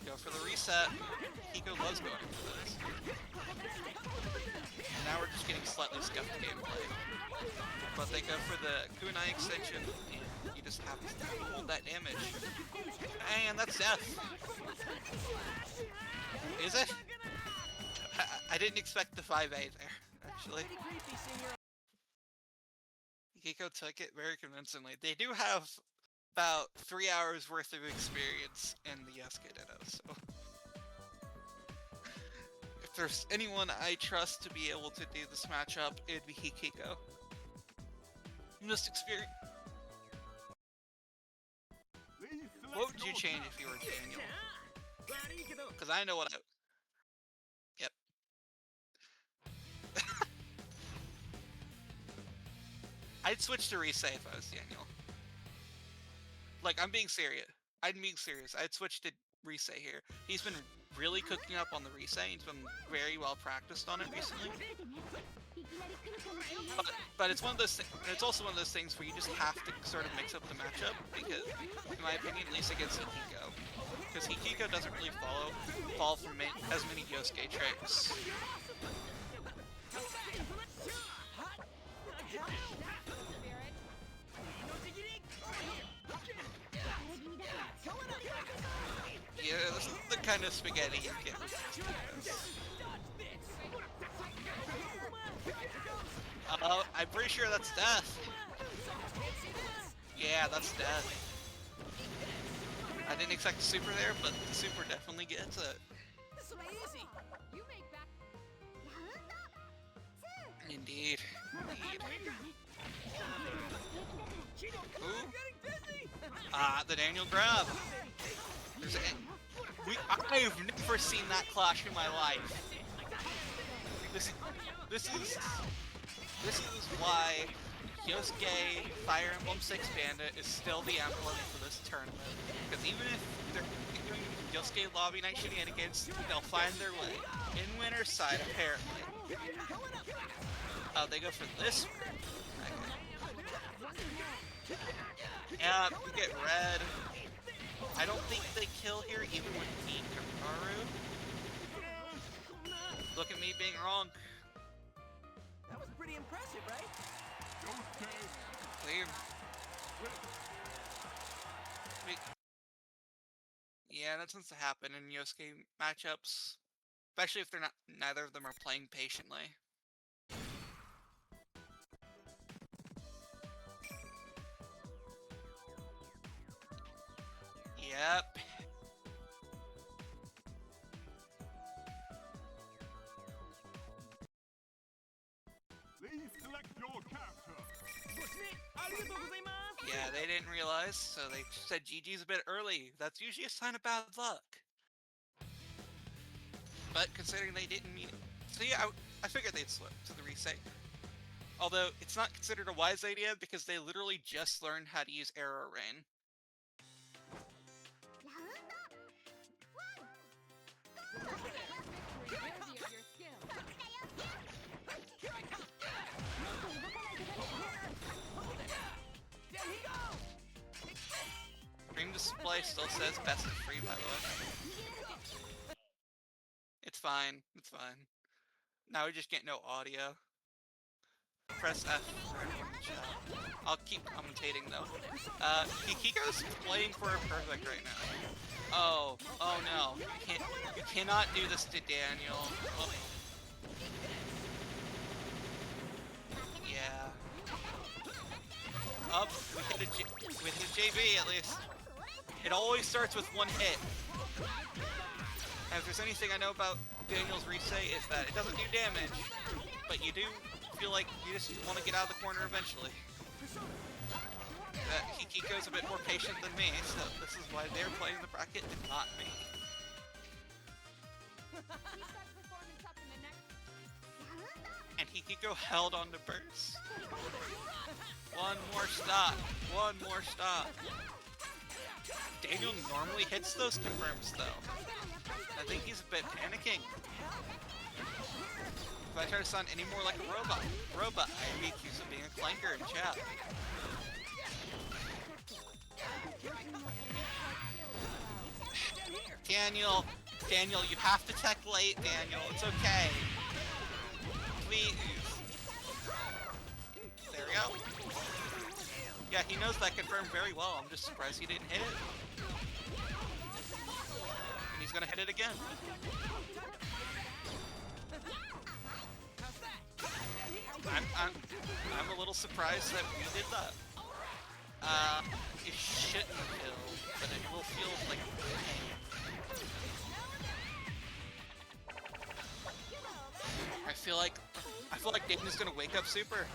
Go for the reset. Hiko loves going for this. And now we're just getting slightly scuffed gameplay. But they go for the kunai extension, and you just have to hold that damage. And that's death. Is it? I didn't expect the 5A there, actually. Hiko took it very convincingly. They do have about 3 hours worth of experience in the Yosuke Ditto, so... If there's anyone I trust to be able to do this matchup, it'd be Hikiko. Most experience. What would you change if you were Daniel? Because I know what I... Yep. I'd switch to Risei if I was Daniel. Like, I'm being serious. I'd switch to Risei here. He's been really cooking up on the Risei. He's been very well practiced on it recently. But it's one of those it's also one of those things where you just have to sort of mix up the matchup, because, in my opinion, at least against Hikiko. Because Hikiko doesn't really fall from as many Yosuke tricks. Yeah, this is the kind of spaghetti you get with Yosuke. I'm pretty sure that's death. Yeah, that's death. I didn't expect the super there, but the super definitely gets it. Indeed. Ooh. The Daniel grab. I've never seen that clash in my life. This is why Yosuke Fire Emblem 6 Bandit is still the emblem for this tournament. Because even if they're doing Yosuke Lobby Night shenanigans, they'll find their way. In winner's side, apparently. Oh, they go for this. Okay. Yeah, we get red. I don't think they kill here, even with Hikaru. Look at me being wrong. That was pretty impressive, right? Clear. Yeah, that tends to happen in Yosuke matchups, especially if neither of them are playing patiently. Yep. Please select your character. Yeah, they didn't realize, so they said GG's a bit early. That's usually a sign of bad luck. But considering they didn't mean it, so yeah, I figured they'd slip to the reset. Although it's not considered a wise idea because they literally just learned how to use Arrow Rain. Stream display still says best of 3, by the way. It's fine. It's fine. Now we just get no audio. Press F for everyone in chat. I'll keep commentating though. Hikiko's playing for a perfect right now. Oh no. You cannot do this to Daniel. Oh. Yeah. Up, we hit a JB at least. It always starts with one hit. If there's anything I know about Daniel's Risei, is that it doesn't do damage, but you do feel like you just want to get out of the corner eventually. Hikiko's a bit more patient than me, so this is why they're playing the bracket and not me. And Hikiko held on to burst. One more stop. One more stop. Daniel normally hits those confirms though. I think he's a bit panicking. If I try to sound any more like a robot, I'd be accused of being a clanker in chat. Daniel, you have to tech late, Daniel. It's okay. Please. There we go. Yeah, he knows that confirm very well. I'm just surprised he didn't hit it. And he's gonna hit it again. I'm a little surprised that we did that. It shouldn't kill, but it will feel like pain. I feel like Dayton's gonna wake up super.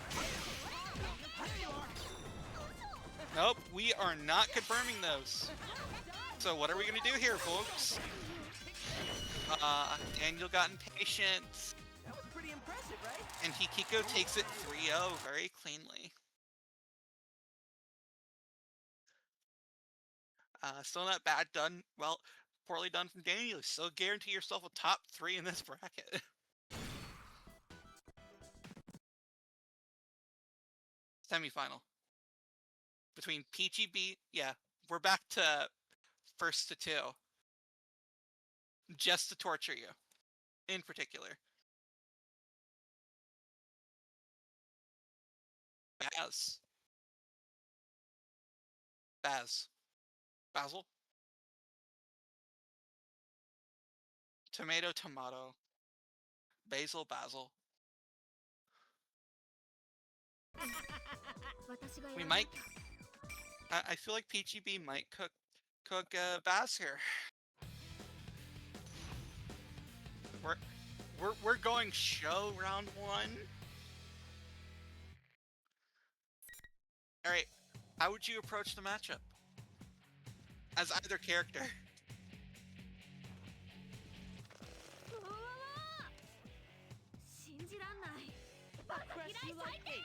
Nope, we are not confirming those. So what are we gonna do here, folks? Daniel got impatient. That was pretty impressive, right? And Hikiko takes it 3-0 very cleanly. Still not bad done. Well, poorly done from Daniel. Still guarantee yourself a top 3 in this bracket. Semi-final. Between PGB, yeah, we're back to first to 2. Just to torture you, in particular. Basil. Tomato. Basil. We might. I feel like PGB might cook Baz here. We're going show round 1. All right, how would you approach the matchup as either character? Press you like me.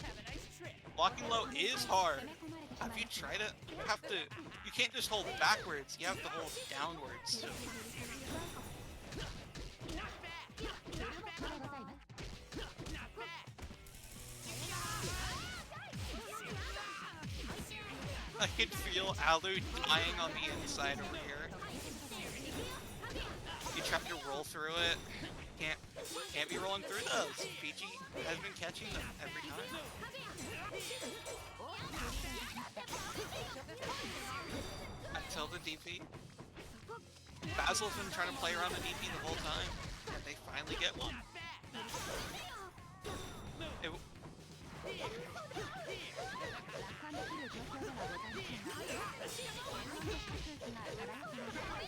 Have a nice trip. Blocking low is hard. Have you tried it? You can't just hold backwards, you have to hold downwards. I can feel Alu dying on the inside over here. You try to roll through it. Can't be rolling through those. PG has been catching them every time. Until the DP. Basil's been trying to play around the DP the whole time, and they finally get one.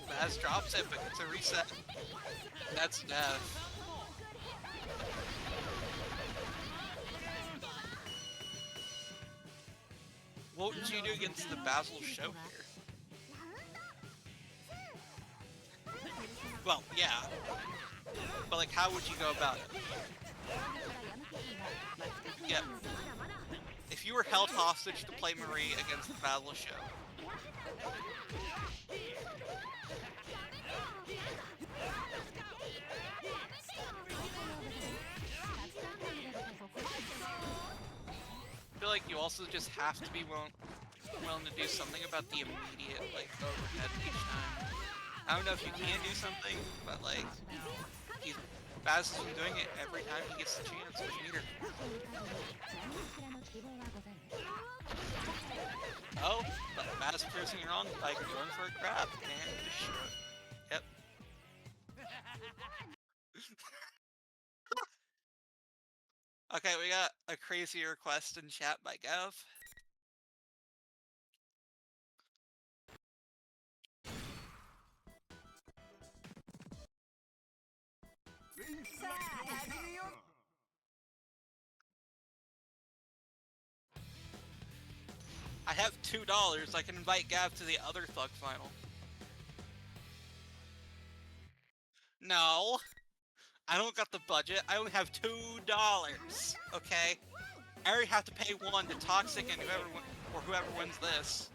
Baz drops it, but it's a reset. That's death. What would you do against the Basil show here? Well, yeah. But like, how would you go about it? Yeah. If you were held hostage to play Marie against the Basil show. I feel like you also just have to be willing to do something about the immediate, like, overhead each time. I don't know if you can do something, but like, Baz has been doing it every time he gets the chance with meter. Oh, but Baz piercing wrong by going for a grab and just shoot. Yep. Okay, we got a crazy request in chat by Gav. Please select your character. I have $2. I can invite Gav to the other Thug final. No, I don't got the budget. I only have $2. Okay, I already have to pay one to Toxic and whoever wins this.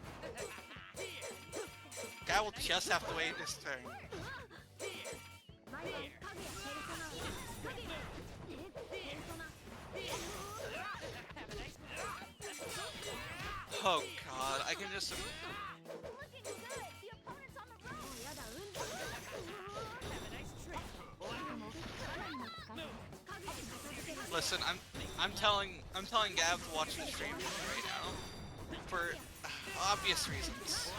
Gav will just have to wait his turn. Oh god, I can just... Listen, I'm telling Gav to watch the stream right now for obvious reasons.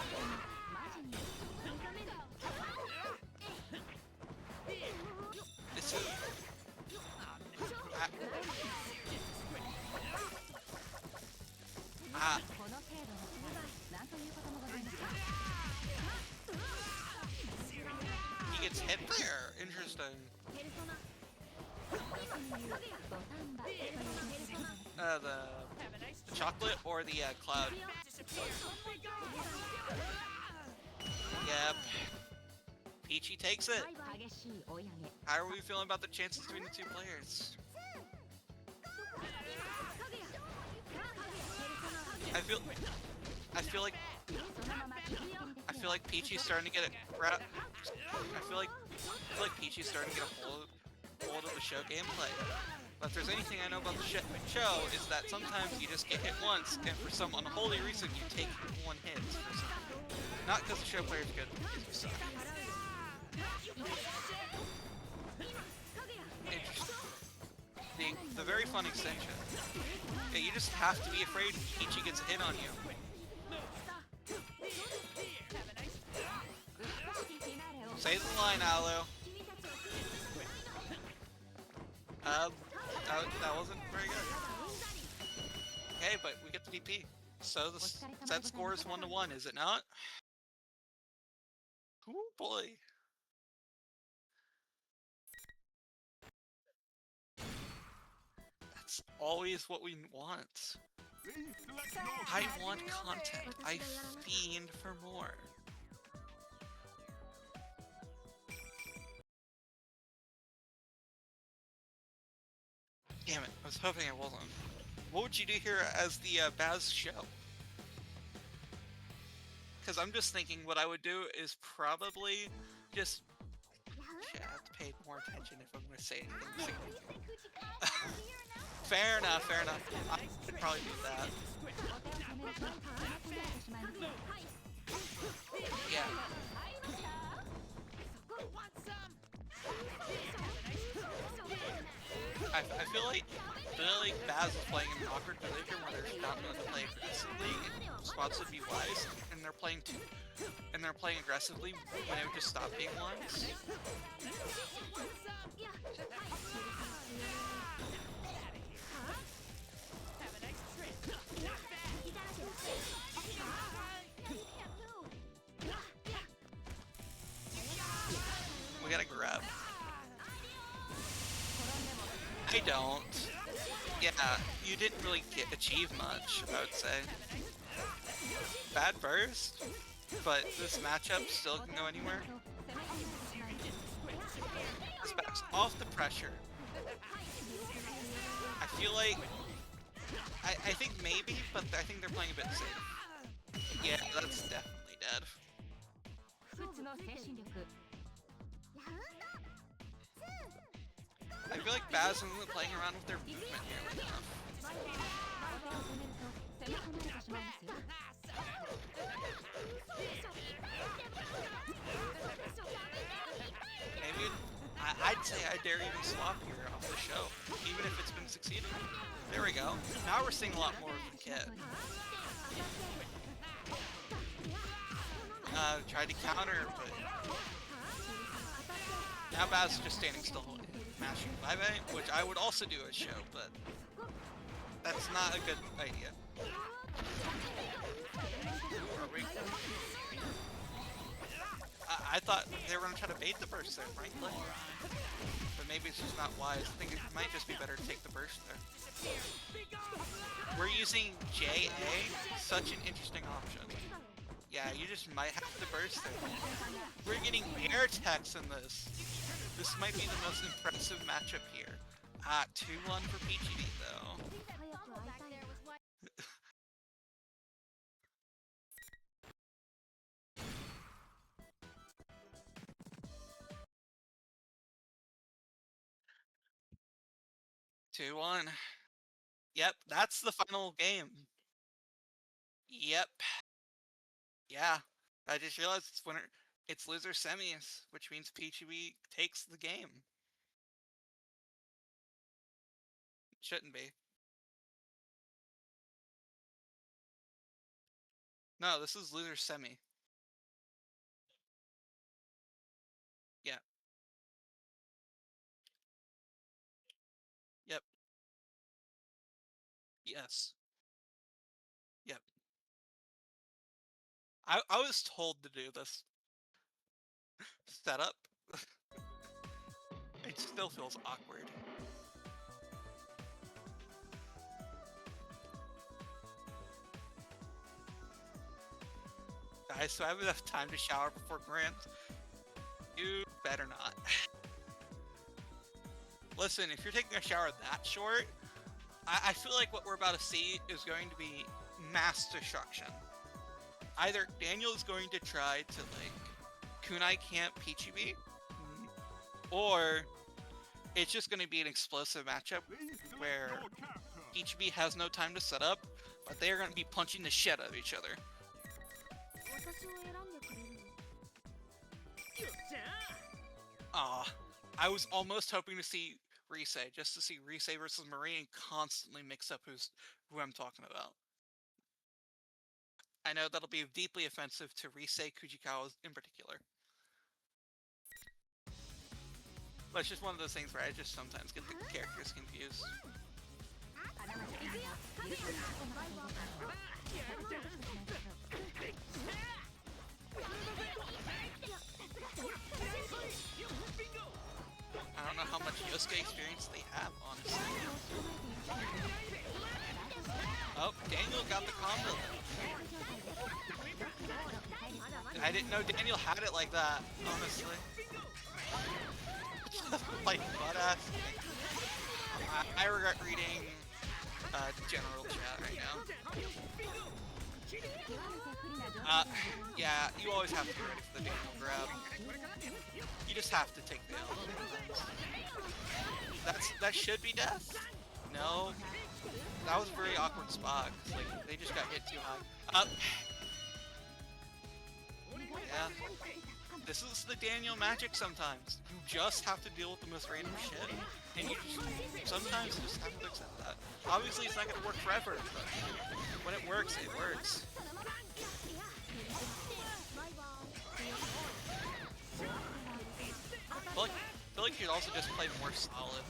This is he gets hit there. Interesting. The chocolate or the cloud? Yep. Peachy takes it. How are we feeling about the chances between the two players? I feel like Peachy's starting to get I feel like Peachy's starting to get a hold of the show gameplay. But if there's anything I know about the show, is that sometimes you just get hit once, and for some unholy reason you take one hit. Not because the show player's good, because you suck. The very fun extension. Yeah, you just have to be afraid Peachy gets a hit on you. Say the line, Aloe. That wasn't very good. Okay, but we get the VP. So the set score is 1-1, is it not? Oh boy. That's always what we want. I want content. I fiend for more. Damn it, I was hoping I wasn't. What would you do here as the Baz show? Because I'm just thinking what I would do is probably just... Shit, I have to pay more attention if I'm going to say anything. Fair enough, fair enough. I could probably do that. Yeah. I feel like Baz is playing in an awkward position where they're not going to play aggressively and spots would be wise, and they're playing aggressively when it would just stop being wise. We gotta grab. I don't. Yeah, you didn't really achieve much, I would say. Bad burst, but this matchup still can go anywhere. This backs off the pressure. I feel like... I think maybe, but I think they're playing a bit safe. Yeah, that's definitely dead. I feel like Baz isn't playing around with their movement nearly enough. Maybe I'd say I dare even swap here off the show, even if it's been succeeding. There we go. Now we're seeing a lot more of the kit. Tried to counter, but now Baz is just standing still, mashing 5A, which I would also do a show, but That's not a good idea. Are we? I thought they were gonna try to bait the burst there, frankly. But maybe it's just not wise. I think it might just be better to take the burst there. We're using JA, such an interesting option. Yeah, you just might have to burst there. We're getting air attacks in this. This might be the most impressive matchup here. 2-1 for PGD though. 2-1. Yep, that's the final game. Yep. Yeah. I just realized it's winner. It's loser semis, which means PGB takes the game. Shouldn't be. No, this is loser semi. Yeah. Yep. Yes. Yep. I was told to do this setup. It still feels awkward. Guys, so I have enough time to shower before Grant? You better not. Listen, if you're taking a shower that short, I feel like what we're about to see is going to be mass destruction. Either Daniel is going to try to, like, kunai camp Pichibi, or it's just going to be an explosive matchup where Pichibi has no time to set up, but they are going to be punching the shit out of each other. Aw, I was almost hoping to see Rise, just to see Rise versus Marie and constantly mix up who I'm talking about. I know that'll be deeply offensive to Rise Kujikawa in particular. But it's just one of those things where I just sometimes get the characters confused. I don't know how much Yosuke experience they have, honestly. Oh, Daniel got the combo. I didn't know Daniel had it like that, honestly. Like, butt-ass. I regret reading general chat right now. Yeah, you always have to be ready for the Daniel grab. You just have to take the L. That should be death. No. That was a very awkward spot. Like, they just got hit too high. Yeah. This is the Daniel magic sometimes. You just have to deal with the most random shit. And you sometimes just have to accept that. Obviously, it's not going to work forever, but when it works, it works. I feel like you could also just play more solid.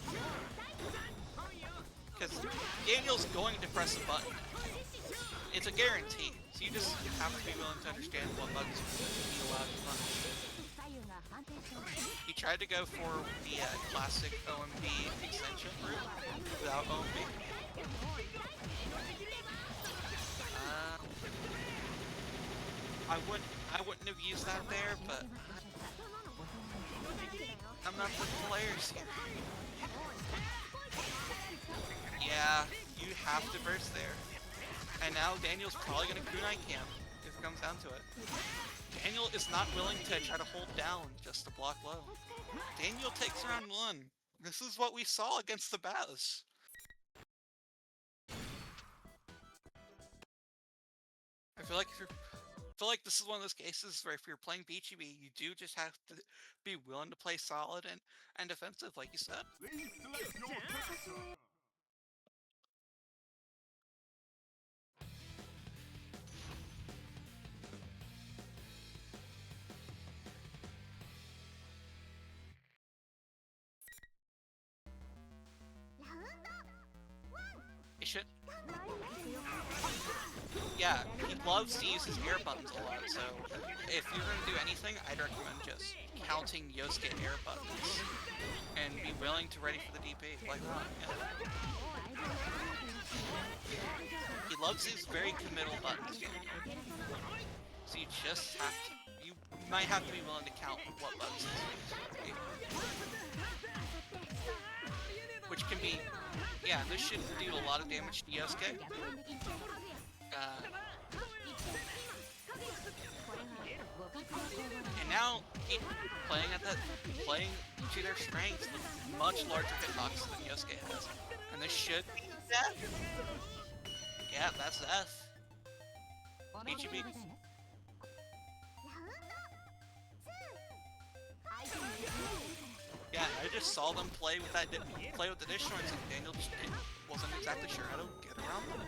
Because Daniel's going to press a button. It's a guarantee. So you just have to be willing to understand what buttons you allowed to punch. He tried to go for the classic OMB extension route without OMB. I wouldn't have used that there, but I'm not the players here. Yeah, you have to burst there. And now Daniel's probably gonna kunai camp if it comes down to it. Daniel is not willing to try to hold down just to block low. Daniel takes round 1. This is what we saw against the Baz. I feel like this is one of those cases where if you're playing BGB, you do just have to be willing to play solid and defensive, like you said. It should... Yeah, he loves to use his air buttons a lot, so if you're gonna do anything, I'd recommend just counting Yosuke air buttons. And be willing to ready for the DP. Why not? Yeah. He loves these very committal buttons. So you just have to... You might have to be willing to count what buttons he's using. Which can be... Yeah, this should do a lot of damage to Yosuke. And now, playing to their strengths with much larger hitboxes than Yosuke has. And this should be death. Yeah, that's death. HEB. Yeah, I just saw them play with the disjoints, and Daniel just wasn't exactly sure how to get around them.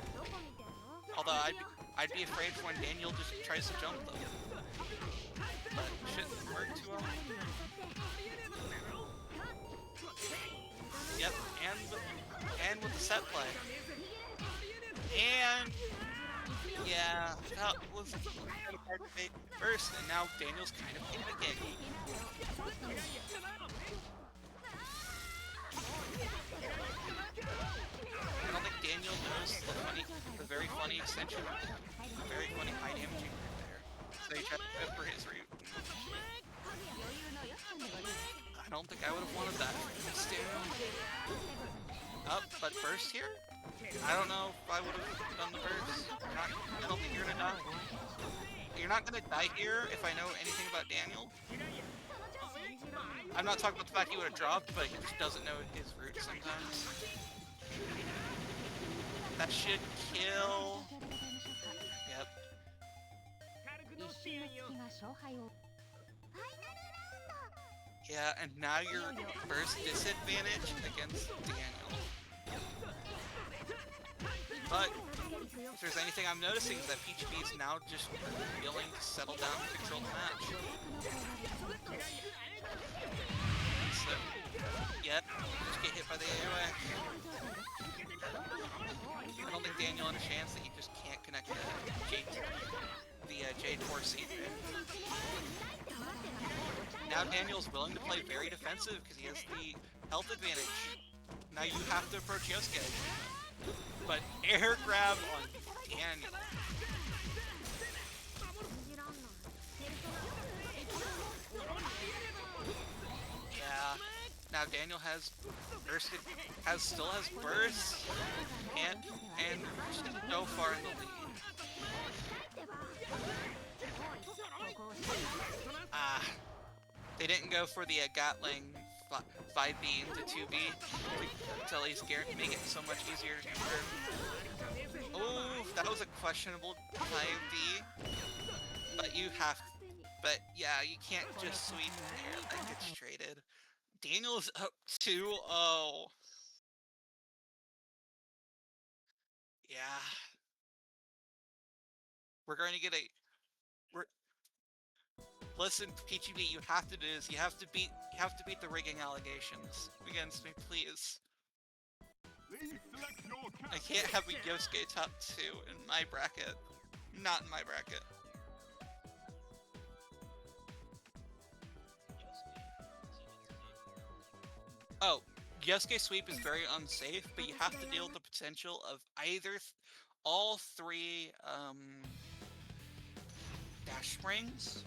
Although I'd be afraid when Daniel just tries to jump them. But it shouldn't work too well. Yep, and with the set play. And yeah, that was kind of hard to make first, and now Daniel's kind of panicking. I don't think Daniel knows the very funny extension, the very funny high damaging route there. So he tried to go for his route. I don't think I would have wanted that. Up, but burst here? I don't know if I would have done the burst. I don't think you're gonna die. You're not gonna die here if I know anything about Daniel. I'm not talking about the fact he would have dropped, but he just doesn't know his route sometimes. That should kill. Yep. Yeah, and now you're burst disadvantage against Daniel. But if there's anything I'm noticing is that PGB is now just willing to settle down and control the match. So, yep, just get hit by the AOA. I don't think Daniel understands that he just can't connect the J-Tor seed. Now Daniel's willing to play very defensive because he has the health advantage. Now you have to approach Yosuke. But air grab on Daniel. Yeah. Now Daniel has bursted, still has burst, and so far in the lead. They didn't go for the Gatling 5B into 2B until he's make it so much easier to convert. Oh, that was a questionable 5B. But you have, but yeah, you can't just sweep there, that gets traded. Daniel's up 2-0. Yeah. We're going to get listen, PGB, you have to do this. You have to beat the rigging allegations against me, please. I can't have a Yosuke top 2 in my bracket. Not in my bracket. Oh, Yosuke sweep is very unsafe, but you have to deal with the potential of either all three dash springs.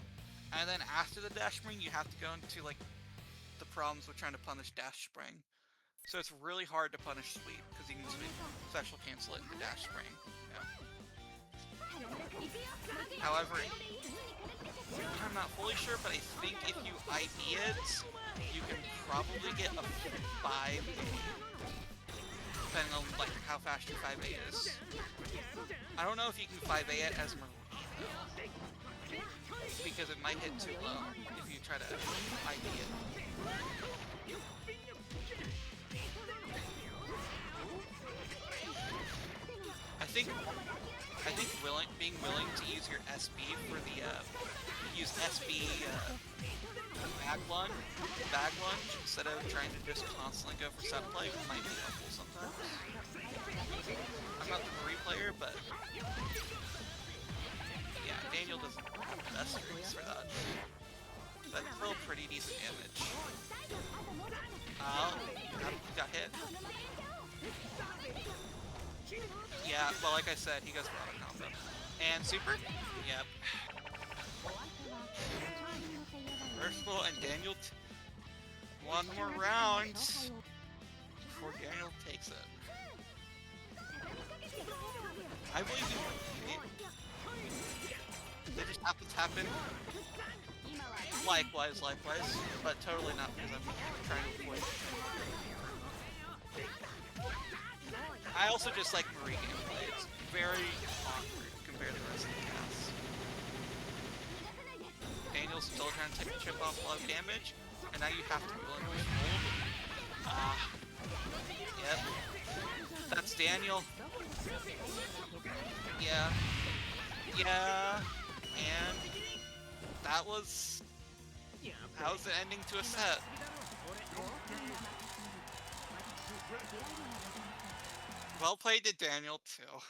And then after the dash spring, you have to go into, like, the problems with trying to punish dash spring. So it's really hard to punish sweep, because you can sweep, special cancel it in the dash spring. Yeah. However, I'm not fully sure, but I think if you ID it, you can probably get a 5A. Depending on, like, how fast your 5A is. I don't know if you can 5A it as Marine, though. Because it might hit too low if you try to ID it. I think being willing to use your SB for the use SB bag lunge instead of trying to just constantly go for set play might be helpful sometimes. I'm not the Marie player, but yeah, Daniel doesn't have the best strings for that. But still pretty decent damage. Oh, he got hit. Yeah, well, like I said, he goes for auto combo. And super. Yep. Versatile and Daniel. One more round before Daniel takes it. I believe they just happen to happen. Likewise, but totally not because I'm trying to avoid. I also just like Marie gameplay. It's very awkward compared to the rest of the cast. Daniel's still trying to take a chip off a lot of damage, and now you have to be willing to hold. Yep. That's Daniel. Yeah. Yeah. And that was the ending to a set. Well played to Daniel too,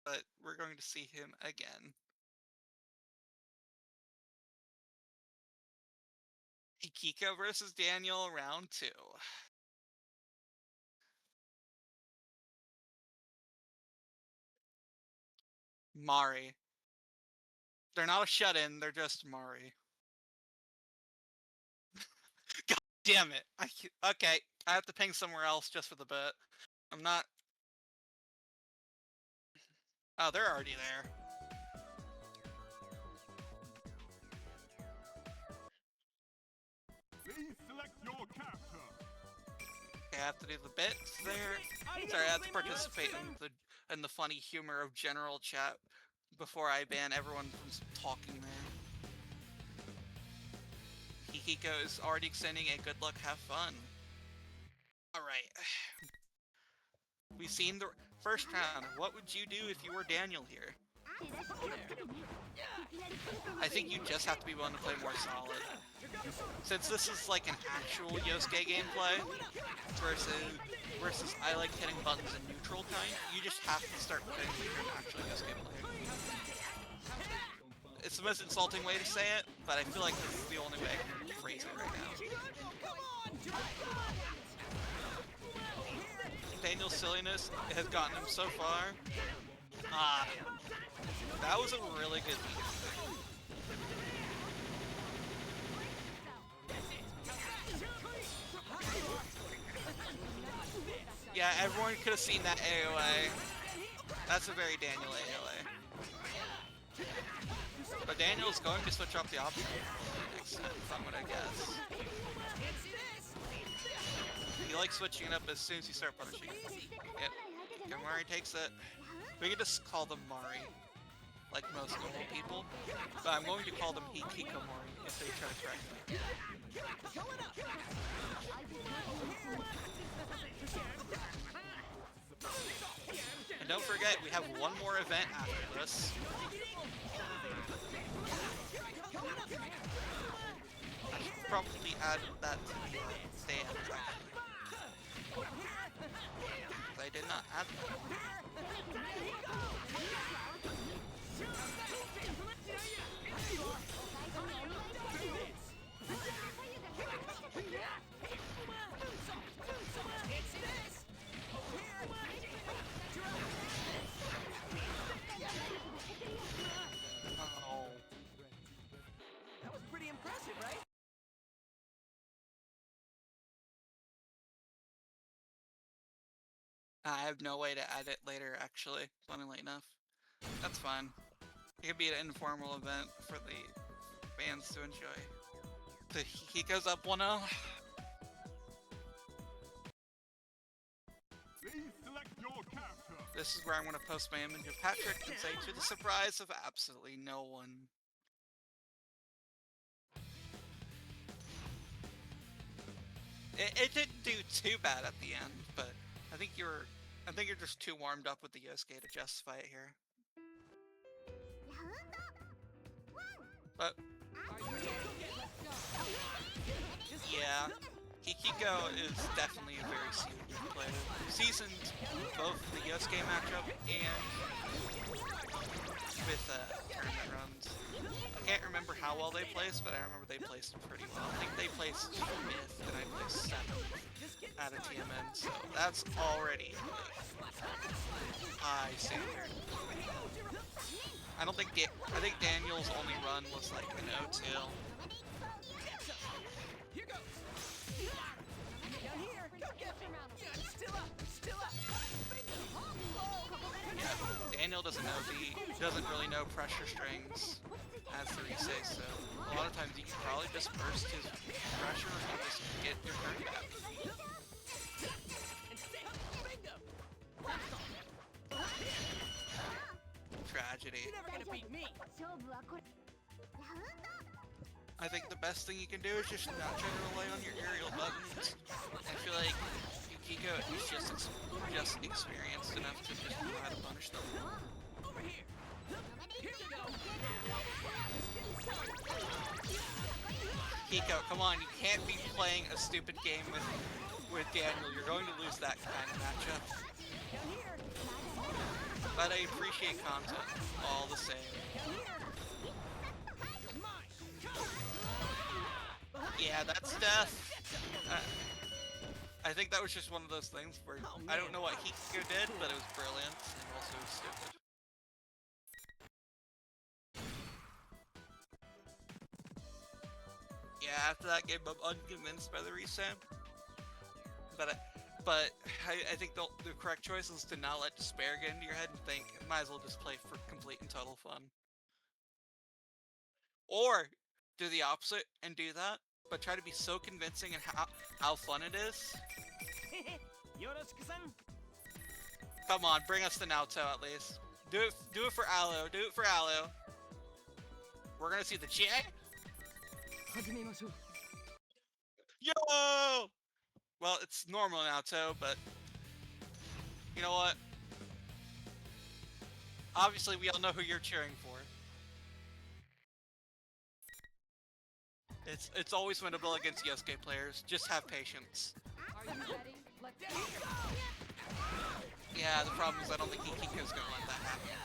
but we're going to see him again. Ikiko versus Daniel, round 2. Mari. They're not a shut-in, they're just Mari. God damn it! Okay, I have to ping somewhere else just for the bit. I'm not... Oh, they're already there. Please select your character. Okay, I have to do the bits there. Sorry, I have to participate in the funny humor of general chat before I ban everyone from talking there. Hihiko is already extending a good luck, have fun. Alright. We've seen the first round. What would you do if you were Daniel here? I think you just have to be willing to play more solid. Since this is like an actual Yosuke gameplay versus I like hitting buttons in neutral kind, you just have to start playing like you're an actual Yosuke player. It's the most insulting way to say it, but I feel like this is the only way I can phrase it right now. Daniel's silliness has gotten him so far. That was a really good beat. Yeah, everyone could have seen that AOA. That's a very Daniel AOA. But Daniel's going to switch up the option next set, if I'm gonna guess. He likes switching it up as soon as you start punishing it. Yep. Mari takes it. We can just call them Mari, like most normal people. But I'm going to call them Hikikomori if they try to correct me. And don't forget, we have one more event after this. I should probably add that to the stand, actually. I did not add that. Oh. That was pretty impressive, right? I have no way to add it later, actually, funnily enough. That's fine. It could be an informal event for the fans to enjoy. So he goes up 1-0. Please select your character. This is where I'm going to post my image of Patrick and say, to the surprise of absolutely no one. It didn't do too bad at the end, but I think you're just too warmed up with the Yosuke to justify it here. But yeah, Hikiko is definitely a very seasoned player. Seasoned both the Yosuke matchup and with tournament runs. I can't remember how well they placed, but I remember they placed pretty well. I think they placed 5th and I placed 7th out of TMN, so that's already high standard. I think Daniel's only run was like an 0-2. Here goes. Down here. Go get me. Yeah, still up. Still up. Yeah, Daniel doesn't really know pressure strings as the Risei, so a lot of times you can probably just burst his pressure and just get your turn back. Tragedy. You're never gonna beat me. I think the best thing you can do is just not try to rely on your aerial buttons. I feel like Yukiko is just experienced enough to just know how to punish them. Over here. Here we go. Kiko, come on, you can't be playing a stupid game with Daniel. You're going to lose that kind of matchup. Down here. But I appreciate content all the same. Yeah, that's death. I think that was just one of those things where I don't know what Hikiko did, but it was brilliant and also stupid. Yeah, after that game, I'm unconvinced by the Risei. But I think the correct choice is to not let despair get into your head and think, might as well just play for complete and total fun. Or do the opposite and do that, but try to be so convincing in how fun it is. Yoroshiku-san. Come on, bring us the Naoto at least. Do it for Alo. Do it for Alo. We're gonna see the J. Yo! Well, it's normal Naoto, but you know what? Obviously, we all know who you're cheering for. It's always winnable against Yosuke players. Just have patience. Are you ready? Let's go. Yeah, the problem is I don't think Hikiko's gonna let that happen.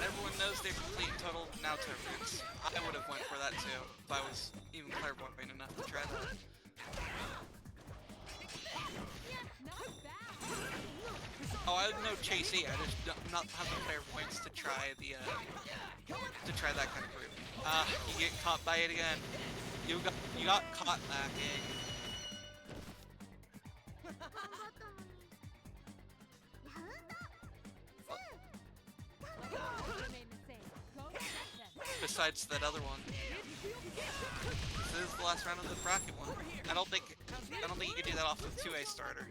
Everyone knows they're complete and total Naoto roots. I would have went for that too, if I was even clairvoyant enough to try that. Oh, I know Chasey, I just not have the clairvoyance to try that kind of route. You get caught by it again. You got caught lacking. Besides that other one. This is the last round of the bracket one. I don't think you can do that off of 2A starter.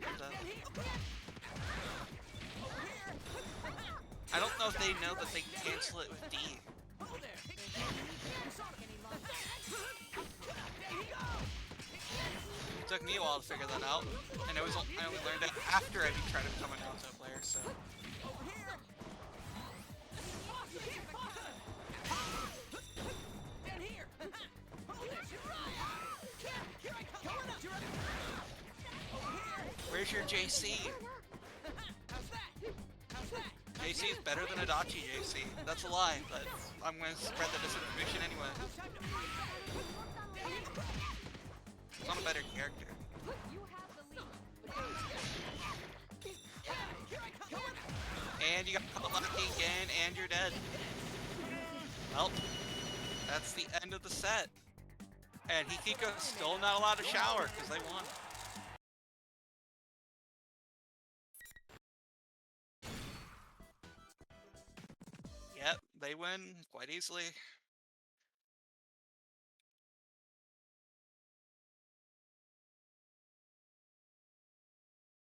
I don't know if they know that they can cancel it with D. It took me a while to figure that out, and I only learned it after I tried to become a Naoto player, so. Where's your JC? JC is better than Adachi JC. That's a lie, but I'm going to spread the disinformation anyway. He's not a better character. And you got caught lucky again, and you're dead. Well, that's the end of the set. And Hikiko's still not allowed to shower, because they won. Yep, they win quite easily.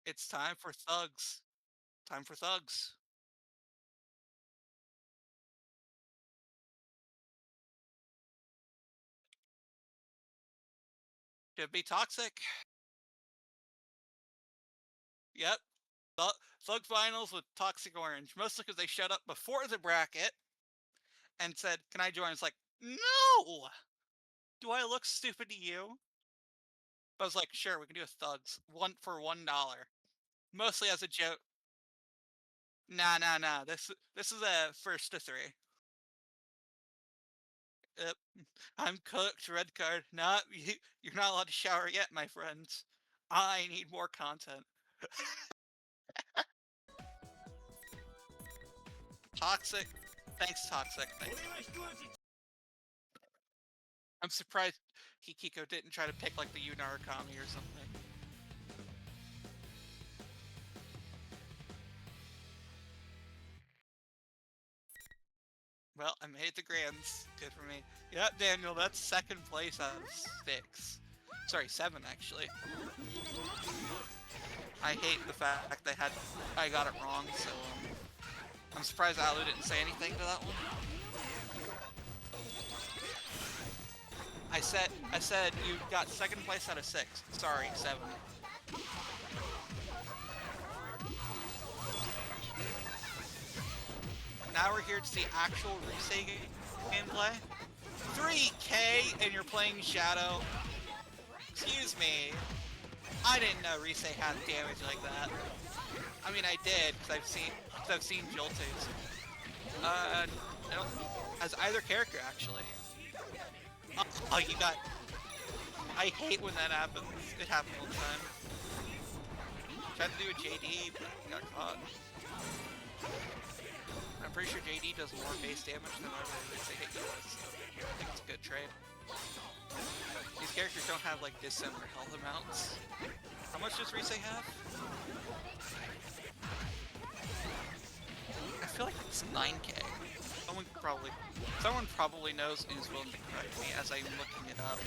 It's time for thugs. Time for thugs. Should be toxic. Yep. Thug Finals with Toxic Orange, mostly because they showed up before the bracket and said, "Can I join?" It's like, no! Do I look stupid to you? But I was like, sure, we can do a Thugs. For $1. Mostly as a joke. Nah. This is a first to 3. Yep. I'm cooked, red card. You're not allowed to shower yet, my friends. I need more content. Toxic. Thanks, Toxic. Thanks. I'm surprised Hikiko didn't try to pick like the Yunarakami or something. Well, I made the grands. Good for me. Yep, Daniel, that's 2nd place out of 6. Sorry, 7 actually. I hate the fact I got it wrong, so I'm surprised Alu didn't say anything to that one. I said you got 2nd place out of 6. Sorry, 7. Now we're here to see actual Risei gameplay. 3K and you're playing Shadow. Excuse me. I didn't know Risei had damage like that. I mean, I did because I've seen Jolte's. As either character actually. Oh, you got. I hate when that happens. It happens all the time. Tried to do a JD, but got caught. I'm pretty sure JD does more base damage than whatever they hit you with, so I think it's a good trade. These characters don't have like dissimilar health amounts. How much does Risei have? I feel like it's 9k. Someone probably knows and is willing to correct me as I'm looking it up.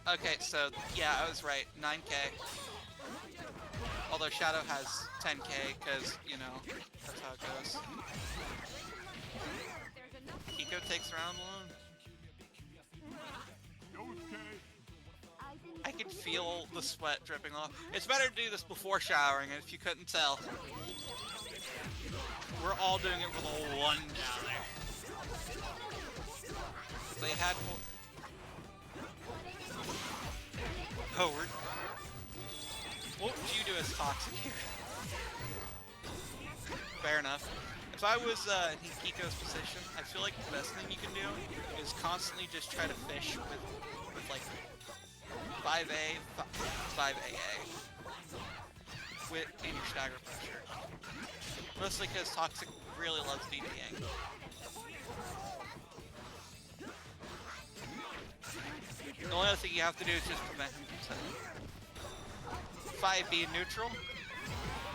Okay, so yeah, I was right. 9k. Although Shadow has 10k, because, you know, that's how it goes. Kiko takes round 1. I can feel the sweat dripping off. It's better to do this before showering, if you couldn't tell. We're all doing it for the $1. They had more. Oh, what would you do as Toxic here? Fair enough. If I was in Hikiko's position, I feel like the best thing you can do is constantly just try to fish with like 5A, 5AA in your stagger pressure. Mostly because Toxic really loves DPing. The only other thing you have to do is just prevent him from 5B neutral.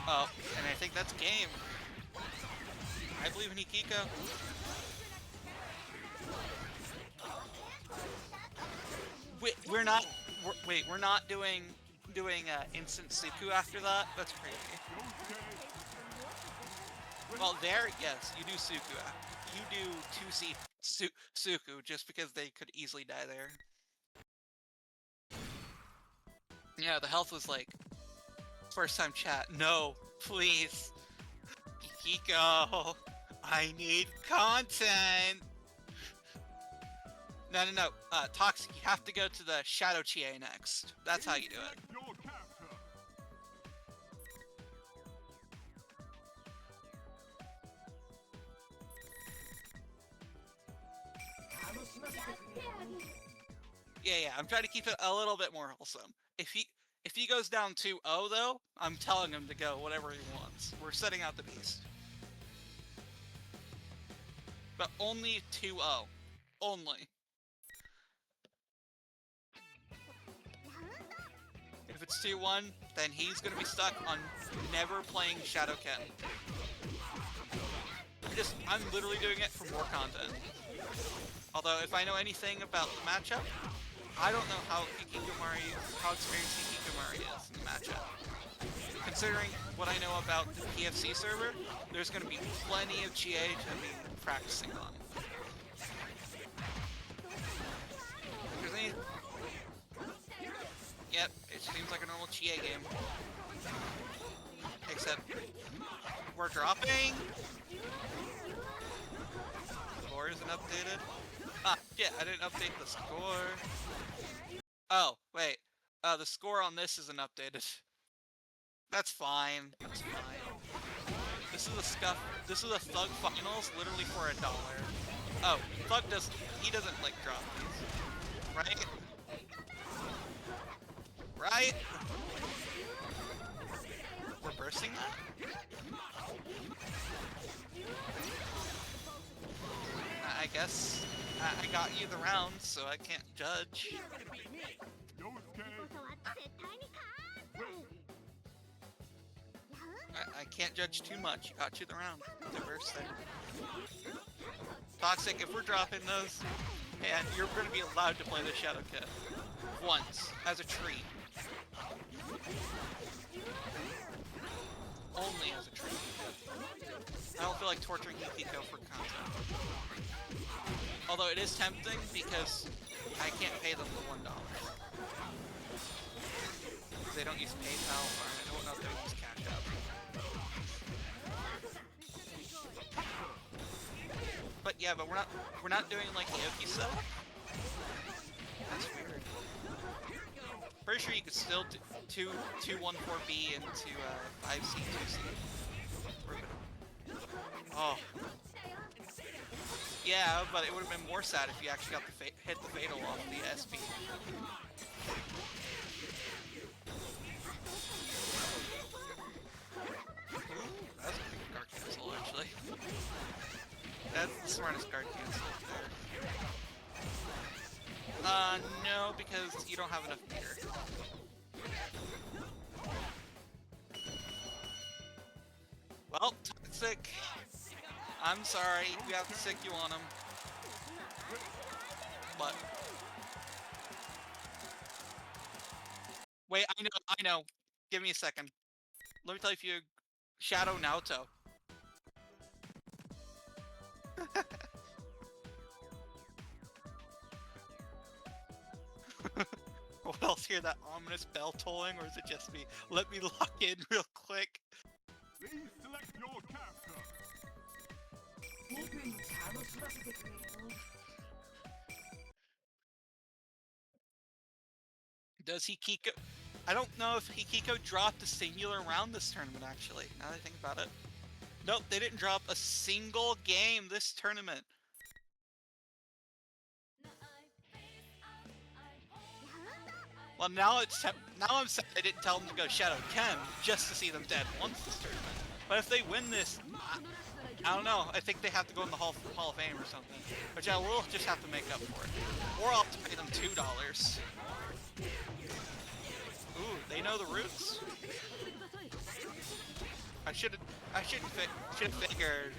Oh, and I think that's game. I believe in Hikiko. We're not doing instant Suku after that? That's crazy. Well, there, yes, you do Suku. You do 2C Suku just because they could easily die there. Yeah, the health was like, first time chat, no, please. Hikiko, I need content. No. Toxic, you have to go to the Shadow Chie next. That's how you do it. Yeah, I'm trying to keep it a little bit more wholesome. If he goes down 2-0 though, I'm telling him to go whatever he wants. We're setting out the beast. But only 2-0. Only. If it's 2-1, then he's gonna be stuck on never playing Shadow Ken. I'm literally doing it for more content. Although, if I know anything about the matchup, I don't know how experienced Hikikomori is in the matchup. Considering what I know about the PFC server, there's going to be plenty of GA to be practicing on. Seems like a normal Chie game. Except we're dropping. Score isn't updated. Ah, yeah, I didn't update the score. Oh, wait. The score on this isn't updated. That's fine. That's fine. This is a Thug Finals, literally for $1. Oh, Thug he doesn't, like, drop these. Right? Right? Reversing that? I guess I got you the round, so I can't judge. I can't judge too much. You got you the round. Diverse there. Toxic, if we're dropping those, man, you're going to be allowed to play the Shadow Kit. Once, as a treat. Only as a treat. I don't feel like torturing Hikiko for content. Although it is tempting because I can't pay them the $1. Because they don't use PayPal, or I don't know if they use Cash App. But yeah, but we're not doing like Yoki stuff. That's weird. Pretty sure you could still do 2-1-4B into 5C 2C. Oh. Yeah, but it would have been more sad if you actually got the hit the fatal off the SP. That's a good guard cancel, actually. That's the smartest guard cancel there. No, because you don't have enough meter. Well, Toxic. I'm sorry, we have to sick you on him. But wait, I know. Give me a second. Let me tell you Shadow Naoto. What else hear that ominous bell tolling, or is it just me? Let me lock in real quick. Please select your character. Does Hikiko... I don't know if Hikiko dropped a singular round this tournament, actually, now that I think about it. Nope, they didn't drop a single game this tournament. Well, now I'm sad I didn't tell them to go Shadow Ken just to see them dead once this tournament. But if they win this, I don't know. I think they have to go in the Hall of Fame or something, which I will just have to make up for it, or I'll have to pay them $2. Ooh, they know the roots. I should have figured.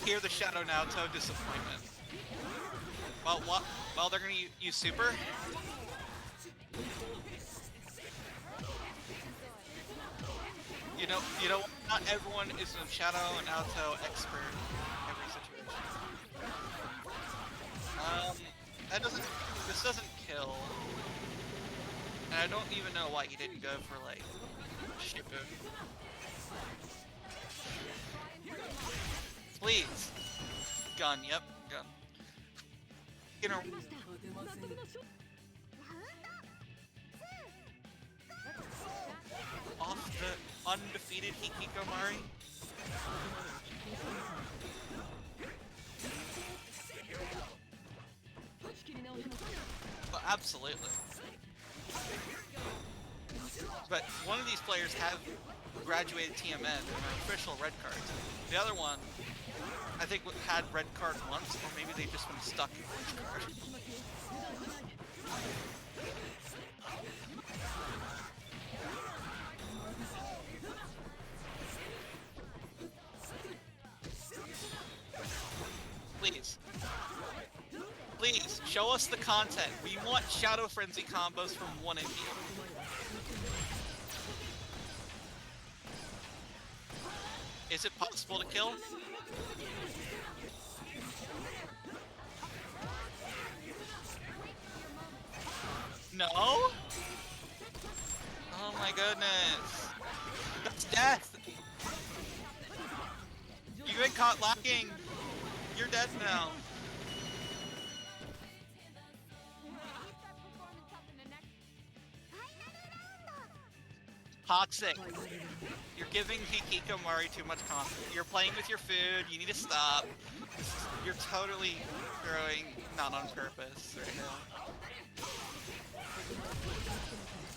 Hear the Shadow Naoto disappointment. Well, they're gonna use Super. You know, not everyone is a Shadow Naoto expert in every situation. This doesn't kill. And I don't even know why he didn't go for, like, Shibu. Please! Gun, yep, gun. You know... Off the undefeated Hikikomori? But absolutely. But one of these players have graduated TMN and are official red cards. The other one, I think, had red card once, or maybe they've just been stuck in red card. Please. Please, show us the content. We want Shadow Frenzy combos from one India. Is it possible to kill? No? Oh my goodness. That's death! You've been caught lacking! You're dead now. Toxic. You're giving Hikikomori too much confidence. You're playing with your food, you need to stop. You're totally throwing, not on purpose right now.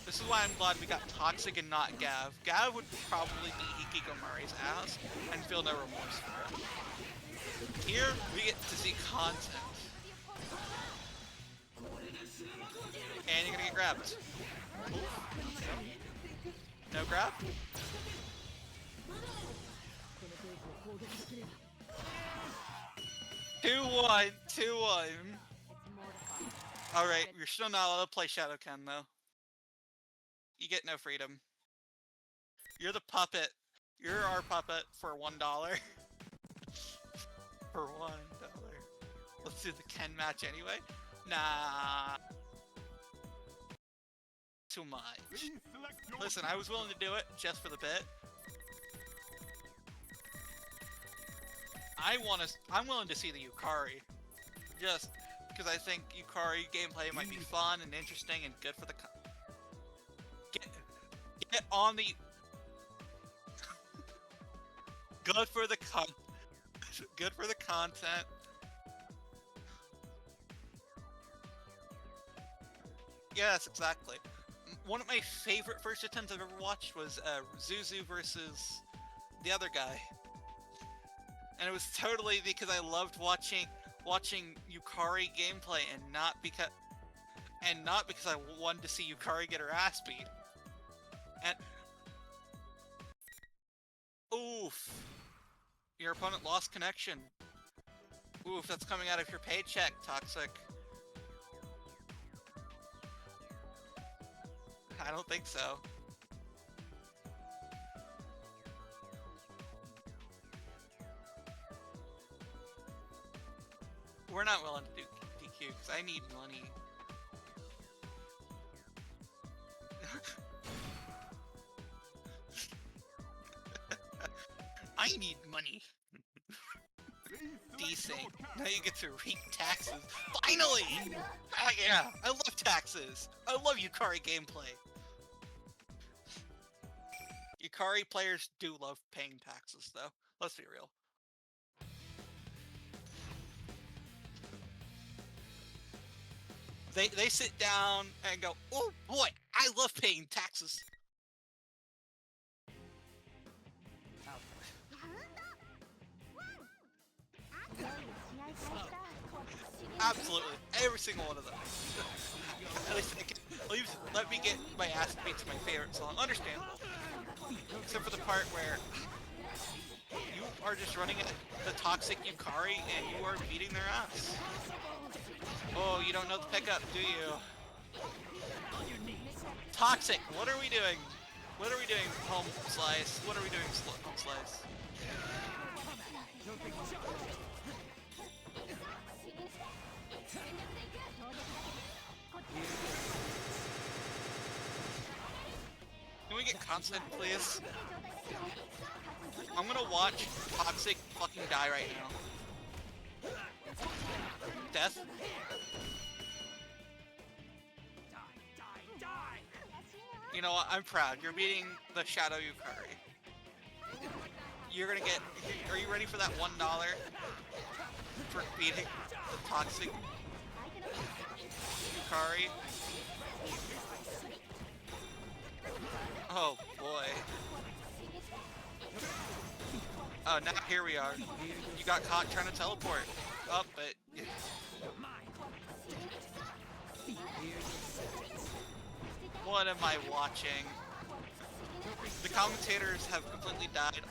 This is why I'm glad we got Toxic and not Gav. Gav would probably be Hikikomori's ass and feel no remorse for it. Here, we get to see content. And you're gonna get grabbed. No grab? Two one. Alright, you're still not allowed to play Shadowken though. You get no freedom. You're the puppet. You're our puppet for $1. For $1. Let's do the Ken match anyway. Nah. Too much. Listen, I was willing to do it just for the bit. I'm willing to see the Yukari. Just because I think Yukari gameplay might be fun and interesting and good for the get on the good for the good for the content. Yes, exactly. One of my favorite first attempts I've ever watched was Zuzu versus the other guy. And it was totally because I loved watching Yukari gameplay and not because I wanted to see Yukari get her ass beat. And oof. Your opponent lost connection. Oof, that's coming out of your paycheck, Toxic. I don't think so. We're not willing to do DQ because I need money. I need money. Decent. Now you get to reap taxes. Finally! Ah, yeah, I love taxes. I love Yukari gameplay. Yukari players do love paying taxes, though. Let's be real. They sit down and go, oh boy, I love paying taxes. Absolutely, every single one of them. At least let me get my ass beat to my favorite song. Understandable. Except for the part where you are just running the toxic Yukari and you are beating their ass. Oh, you don't know the pickup, do you? Toxic, what are we doing? What are we doing, home slice? What are we doing, home slice? Can we get constant, please? I'm gonna watch Toxic fucking die right now. Death? You know what? I'm proud. You're beating the Shadow Yukari. You're gonna get... Are you ready for that $1 for beating the toxic Yukari? Oh boy. Oh, now here we are. You got caught trying to teleport. Oh, but... What am I watching? The commentators have completely died,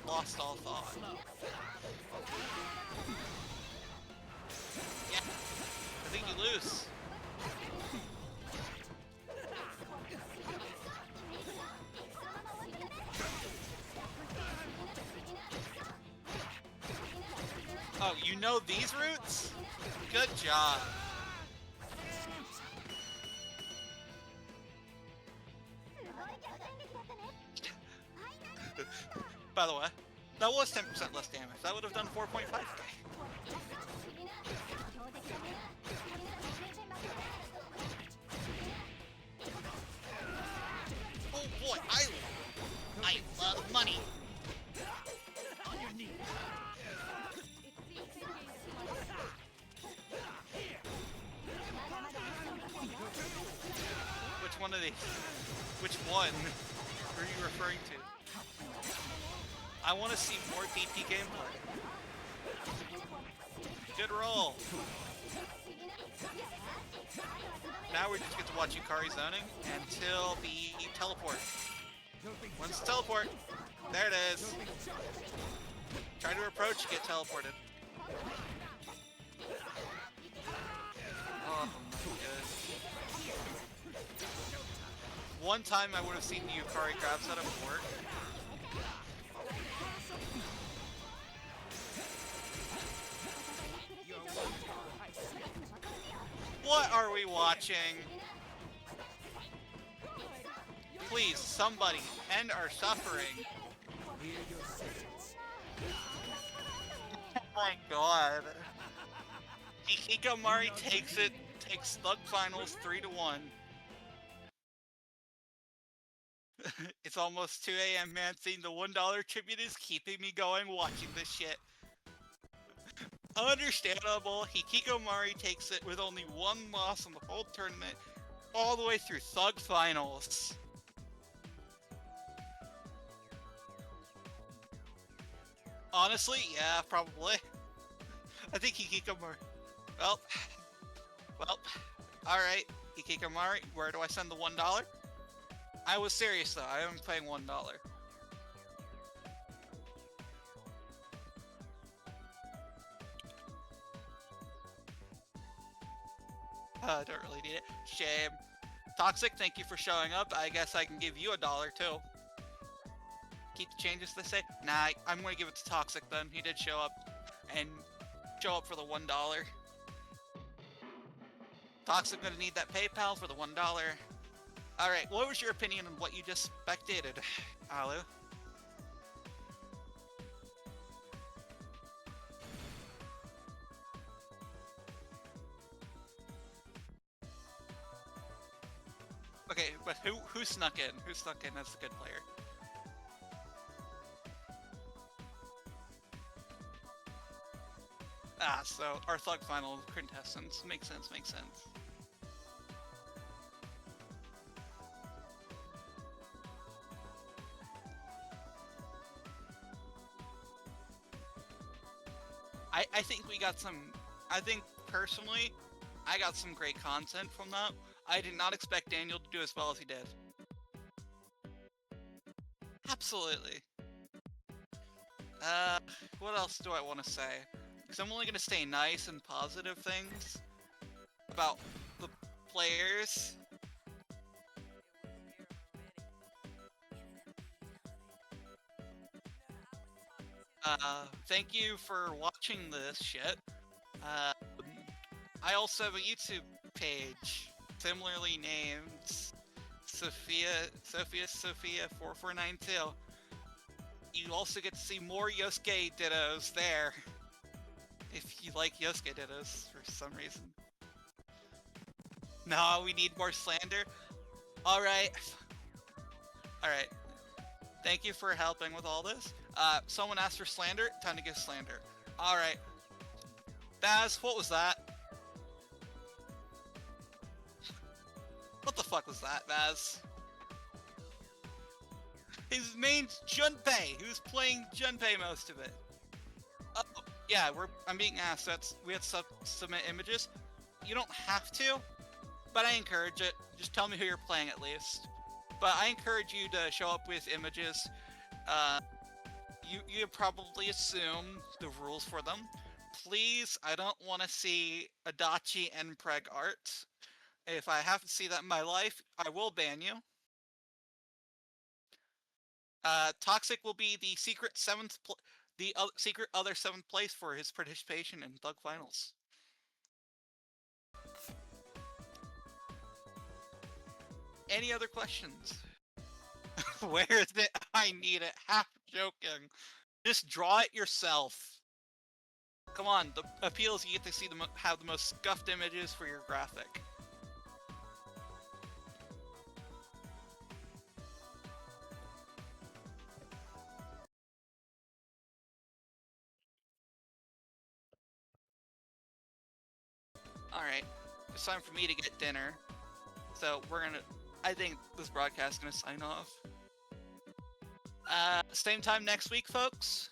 lost all thought. Yeah, I think you lose. Oh, you know these routes? Good job. By the way, that was 10% less damage. That would have done 4.5k. Oh boy, I love money. On your knees. Which one of these? Which one are you referring to? I want to see more DP gameplay. Good roll. Now we just get to watch Yukari zoning until the teleport. Once the teleport, there it is. Try to approach, get teleported. Oh my god. One time I would have seen the Yukari grab setup work. What are we watching? Please, somebody, end our suffering. Oh my god. Hikikomori takes Thug Finals 3-1. It's almost 2 a.m. man, seeing the $1 tribute is keeping me going watching this shit. Understandable, Hikikomori takes it with only one loss in the whole tournament, all the way through Thug Finals. Honestly, yeah, probably. I think Hikikomori... Well, alright, Hikikomori, where do I send the $1? I was serious though, I am paying $1. I don't really need it. Shame. Toxic, thank you for showing up. I guess I can give you $1 too. Keep the changes, they say? Nah, I'm gonna give it to Toxic then. He did show up. And show up for the $1. Toxic gonna need that PayPal for the $1. Alright, what was your opinion on what you just spectated, Alu? Okay, but who snuck in? Who snuck in as a good player? Ah, so our Thug Final quintessence. Makes sense, makes sense. I think we got some... I think, personally, I got some great content from that. I did not expect Daniel to do as well as he did. Absolutely. What else do I want to say? Because I'm only going to say nice and positive things about the players. Thank you for watching this shit. I also have a YouTube page, similarly named Sophia 4492. You also get to see more Yosuke dittos there, if you like Yosuke dittos for some reason. No, we need more slander. Alright. Alright. Thank you for helping with all this. Someone asked for slander, time to give slander. Alright. Baz, what was that? What the fuck was that, Baz? His main's Junpei, who's playing Junpei most of it. Oh, yeah, I'm being asked, we have to submit images. You don't have to, but I encourage it. Just tell me who you're playing at least. But I encourage you to show up with images. You probably assume the rules for them. Please, I don't want to see Adachi and Preg art. If I have to see that in my life, I will ban you. Toxic will be the secret secret other 7th place for his participation in Thug Finals. Any other questions? Where is it? I need it. Half joking. Just draw it yourself. Come on, the appeal is you get to see have the most scuffed images for your graphic. Alright, it's time for me to get dinner. So I think this broadcast is gonna sign off. Same time next week, folks.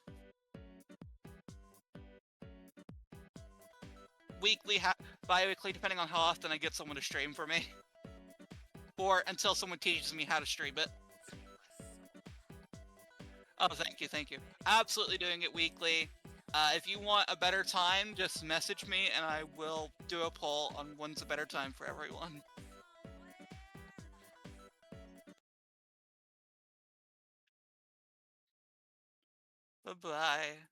Weekly, bi-weekly, depending on how often I get someone to stream for me. Or until someone teaches me how to stream it. Oh, thank you. Absolutely doing it weekly. If you want a better time, just message me and I will do a poll on when's a better time for everyone. Bye-bye.